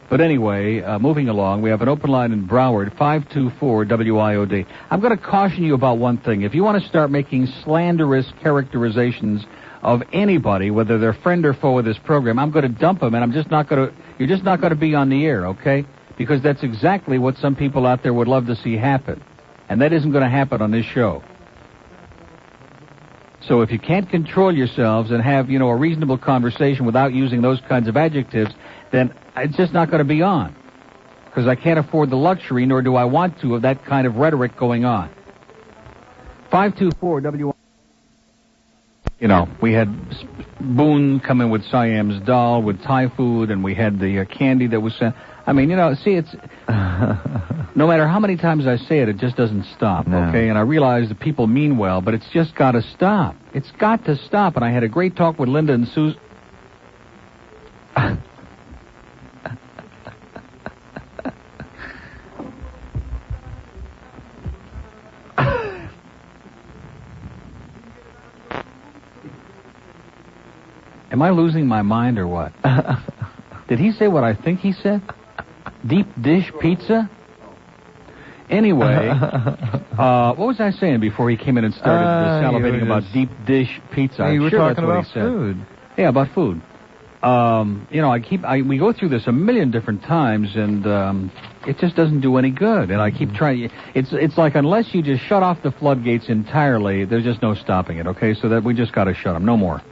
But anyway, moving along, we have an open line in Broward, 524-WIOD. I'm going to caution you about one thing. If you want to start making slanderous characterizations of anybody, whether they're friend or foe of this program, I'm going to dump them, and you're just not going to be on the air, okay? Because that's exactly what some people out there would love to see happen. And that isn't going to happen on this show. So if you can't control yourselves and have, a reasonable conversation without using those kinds of adjectives, then it's just not going to be on. Because I can't afford the luxury, nor do I want to, of that kind of rhetoric going on. 524-WI. We had Boone come in with Siam's doll, with Thai food, and we had the candy that was sent. I mean, it's... no matter how many times I say it, it just doesn't stop, okay? And I realize that people mean well, but it's just got to stop. It's got to stop. And I had a great talk with Linda and Susan. Am I losing my mind or what? Did he say what I think he said? Deep dish pizza? Anyway, what was I saying before he came in and started salivating about deep dish pizza?
You were talking about food.
Yeah, about food. We go through this a million different times, and it just doesn't do any good. And I keep trying. It's like unless you just shut off the floodgates entirely, there's just no stopping it. Okay, so that we just got to shut them. No more.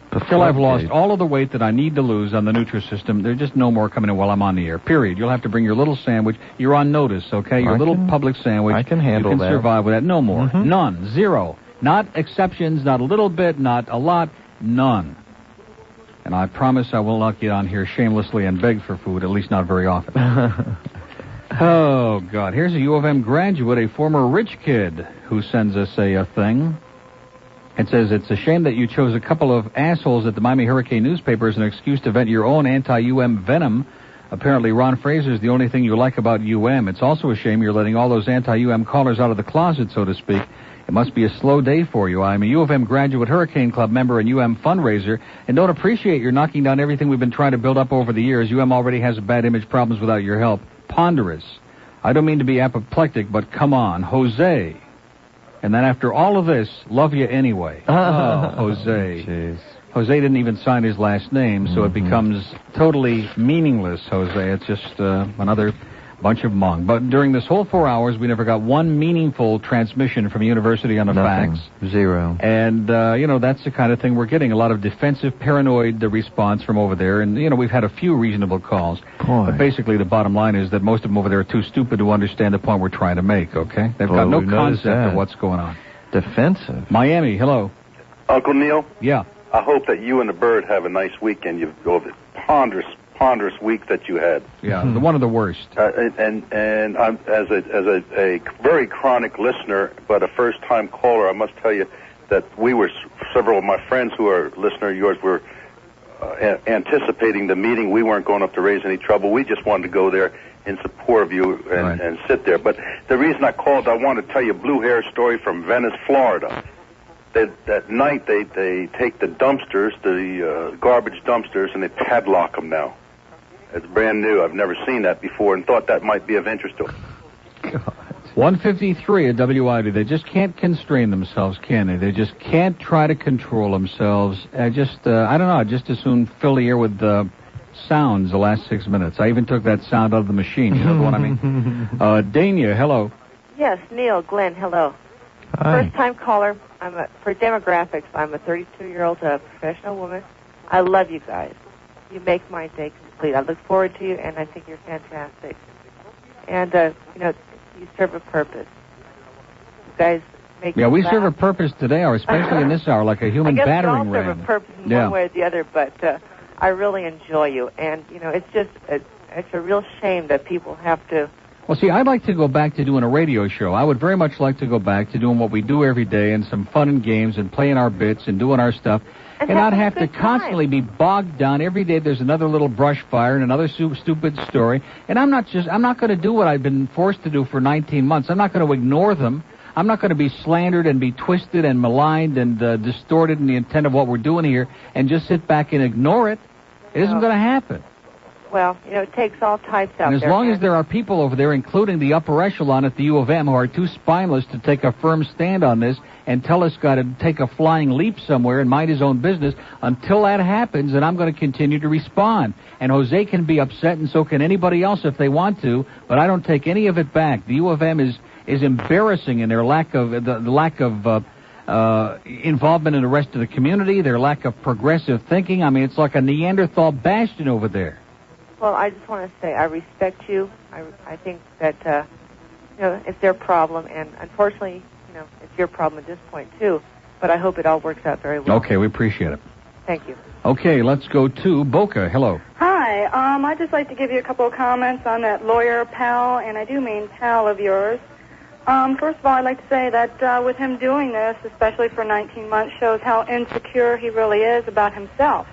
Until I've lost all of the weight that I need to lose on the Nutrisystem, there's just no more coming in while I'm on the air, period. You'll have to bring your little sandwich. You're on notice, okay? Your little public sandwich.
I can handle that.
You can survive with that. No more. None. Zero. Not exceptions, not a little bit, not a lot. None. And I promise I will not get on here shamelessly and beg for food, at least not very often. Oh, God. Here's a U of M graduate, a former rich kid, who sends us a thing. It says, it's a shame that you chose a couple of assholes at the Miami Hurricane newspaper as an excuse to vent your own anti-UM venom. Apparently, Ron Fraser's the only thing you like about UM. It's also a shame you're letting all those anti-UM callers out of the closet, so to speak. It must be a slow day for you. I'm a U of M graduate Hurricane Club member and UM fundraiser, and don't appreciate you're knocking down everything we've been trying to build up over the years. UM already has bad image problems without your help. Ponderous. I don't mean to be apoplectic, but come on, Jose. And then after all of this, love you anyway. Oh, Jose.
Jeez.
Jose didn't even sign his last name, so it becomes totally meaningless, Jose. It's just another Bunch of mung. But during this whole 4 hours, we never got one meaningful transmission from University on the facts.
Zero.
And, that's the kind of thing we're getting. A lot of defensive, paranoid response from over there. And, we've had a few reasonable calls.
Boy.
But basically, the bottom line is that most of them over there are too stupid to understand the point we're trying to make, okay? They've got no concept of what's going on.
Defensive.
Miami, hello.
Uncle Neil?
Yeah.
I hope that you and the bird have a nice weekend. You've the ponderous week that you had.
Yeah, one of the worst.
And I'm as a very chronic listener, but a first-time caller, I must tell you that several of my friends who are listener of yours were anticipating the meeting. We weren't going up to raise any trouble. We just wanted to go there in support of you and sit there. But the reason I called, I want to tell you a blue hair story from Venice, Florida. That night they take the dumpsters, the garbage dumpsters, and they padlock them now. It's brand new. I've never seen that before and thought that might be of interest to them.
153 at WIOD. They just can't constrain themselves, can they? They just can't try to control themselves. I don't know. I just as soon fill the air with sounds the last 6 minutes. I even took that sound out of the machine. You know what I mean? Dania, hello.
Yes, Neil, Glenn, hello.
Hi.
First-time caller. For demographics, I'm a 32-year-old professional woman. I love you guys. You make my day complete. I look forward to you, and I think you're fantastic. And, you serve a purpose. You guys make me
we
laugh.
serve a purpose today, or especially in this hour, like a human battering ram.
I guess we all serve a purpose in one way or the other, but I really enjoy you. And, it's just it's a real shame that people have to...
Well, see, I'd like to go back to doing a radio show. I would very much like to go back to doing what we do every day and some fun and games and playing our bits and doing our stuff and not have to constantly be bogged down. Every day there's another little brush fire and another stupid story. And I'm not going to do what I've been forced to do for 19 months. I'm not going to ignore them. I'm not going to be slandered and be twisted and maligned and distorted in the intent of what we're doing here and just sit back and ignore it. It isn't going to happen.
Well, it takes all types out there.
And as long as there are people over there, including the upper echelon at the U of M, who are too spineless to take a firm stand on this and tell us got to take a flying leap somewhere and mind his own business, until that happens, then I'm going to continue to respond. And Jose can be upset, and so can anybody else if they want to, but I don't take any of it back. The U of M is embarrassing in their lack of involvement in the rest of the community, their lack of progressive thinking. I mean, it's like a Neanderthal bastion over there.
Well, I just want to say I respect you. I think that, it's their problem, and unfortunately, it's your problem at this point, too. But I hope it all works out very well.
Okay, we appreciate it.
Thank you.
Okay, let's go to Boca. Hello.
Hi. I'd just like to give you a couple of comments on that lawyer pal, and I do mean pal of yours. First of all, I'd like to say that with him doing this, especially for 19 months, shows how insecure he really is about himself.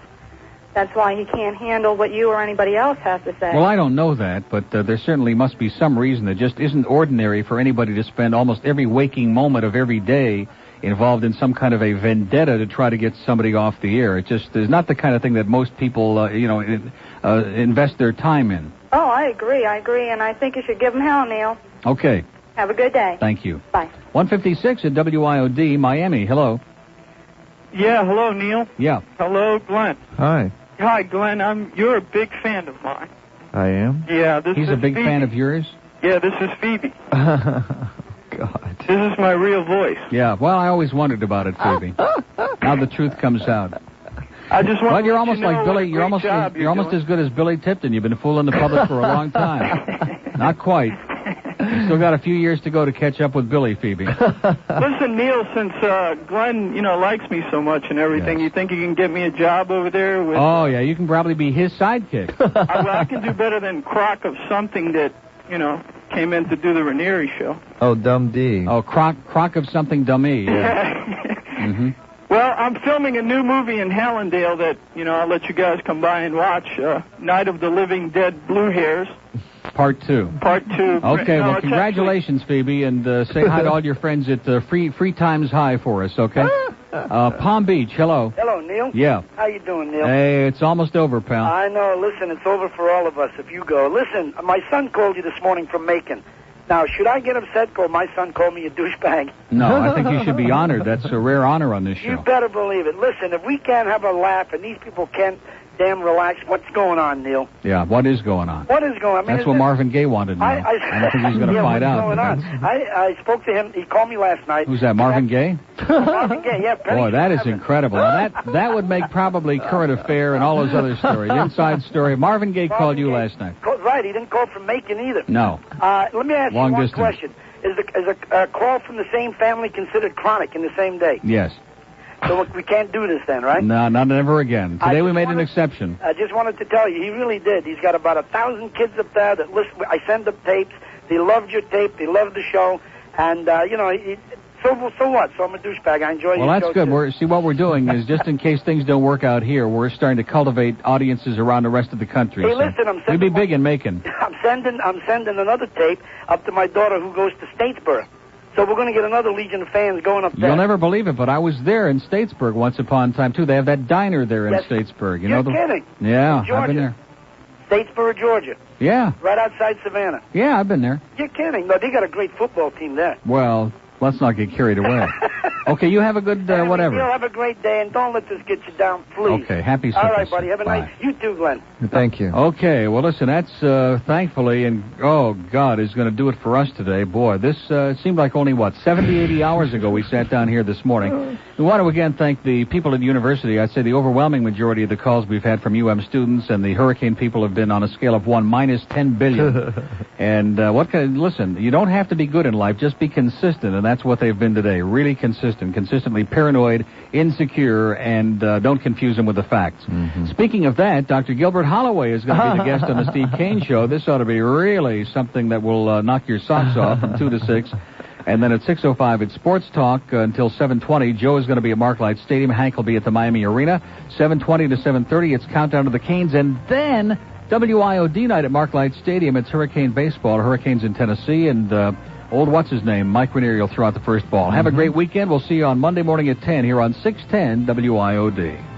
That's why he can't handle what you or anybody else has to say.
Well, I don't know that, but there certainly must be some reason that just isn't ordinary for anybody to spend almost every waking moment of every day involved in some kind of a vendetta to try to get somebody off the air. It just is not the kind of thing that most people, invest their time in.
Oh, I agree, and I think you should give him hell, Neil.
Okay.
Have a good day.
Thank you.
Bye.
156 at WIOD, Miami. Hello.
Yeah, hello, Neil.
Yeah.
Hello, Glenn.
Hi.
Hi, Glenn. You're a big fan of mine.
I am?
Yeah,
He's a big
Phoebe.
fan of yours?
Yeah, this is Phoebe.
God.
This is my real voice.
Yeah, well, I always wondered about it, Phoebe. Now the truth comes out.
I just want
Well, you're
to
almost
let you know
like Billy.
what a
You're
great
almost
job you're
almost
doing.
as good as Billy Tipton. You've been fooling the public for a long time. Not quite. You still got a few years to go to catch up with Billy, Phoebe.
Listen, Neil, since Glenn, likes me so much and everything, you think you can get me a job over there with...
Oh, yeah, you can probably be his sidekick.
I can do better than Croc of something that, came in to do the Ranieri show.
Oh, Dumb D.
Oh, Croc of something dummy. Yeah. Mm-hmm.
Well, I'm filming a new movie in Hallandale that, I'll let you guys come by and watch. Night of the Living Dead Blue Hairs.
Part 2.
Part 2.
Okay, well, congratulations, Phoebe, and say hi to all your friends at Free Times High for us, okay? Palm Beach, hello.
Hello, Neil.
Yeah.
How you doing, Neil?
Hey, it's almost over, pal.
I know. Listen, it's over for all of us if you go. Listen, my son called you this morning from Macon. Now, should I get upset because my son called me a douchebag?
No, I think you should be honored. That's a rare honor on this show.
You better believe it. Listen, if we can't have a laugh and these people can't damn relaxed. What's going on, Neil?
Yeah, what is going on?
What is going on? I mean,
That's what Marvin Gaye wanted to know. I don't think he's going to find out.
What's going on? I spoke to him. He called me last night.
Who's that, Marvin Gaye?
Marvin Gaye, yeah.
Boy, that is incredible. Now, that would make probably Current Affair and all those other stories. Inside Story. Marvin Gaye called you last night.
Right, he didn't call from Macon either.
No.
Let me ask you one
distance.
question. Is a call from the same family considered chronic in the same day?
Yes.
So we can't do this then, right?
No, not ever again. Today we made an exception.
I just wanted to tell you, he really did. He's got about 1,000 kids up there that listen. I send them tapes. They loved your tape. They loved the show. And, so what? So I'm a douchebag. I enjoy your show.
Well, that's good. See, what we're doing is, just in case things don't work out here, we're starting to cultivate audiences around the rest of the country.
Hey, listen,
we'd be big in Macon.
I'm sending another tape up to my daughter who goes to Statesboro. So we're going to get another legion of fans going up there.
You'll never believe it, but I was there in Statesburg once upon a time, too. They have that diner there in Statesburg.
You're kidding.
Yeah, I've been there.
Statesboro, Georgia.
Yeah.
Right outside Savannah.
Yeah, I've been there.
You're kidding. No, they got a great football team there.
Well, let's not get carried away. Okay, you have a good whatever.
You'll have a great day, and don't let this get you down, please.
Okay, happy
All
Sunday.
right, buddy. Have a nice... You too, Glenn.
Thank you.
Okay, well, listen, that's thankfully, and oh, God, is going to do it for us today. Boy, this seemed like only, 70, 80 hours ago we sat down here this morning. We want to again thank the people at the university. I'd say the overwhelming majority of the calls we've had from UM students and the hurricane people have been on a scale of 1 minus 10 billion. And listen, you don't have to be good in life, just be consistent, and that's what they've been today. Really consistently paranoid, insecure, and don't confuse them with the facts.
Mm-hmm.
Speaking of that, Dr. Gilbert Holloway is going to be the guest on the Steve Kane Show. This ought to be really something that will knock your socks off from 2 to 6. And then at 6:05 it's Sports Talk until 7:20. Joe is going to be at Marklight Stadium. Hank will be at the Miami Arena. 7:20 to 7:30 it's Countdown to the Canes. And then WIOD night at Marklight Stadium. It's Hurricane Baseball. Hurricanes in Tennessee. And old what's-his-name, Mike Ranieri will throw out the first ball. Have a great weekend. We'll see you on Monday morning at 10 here on 610 WIOD.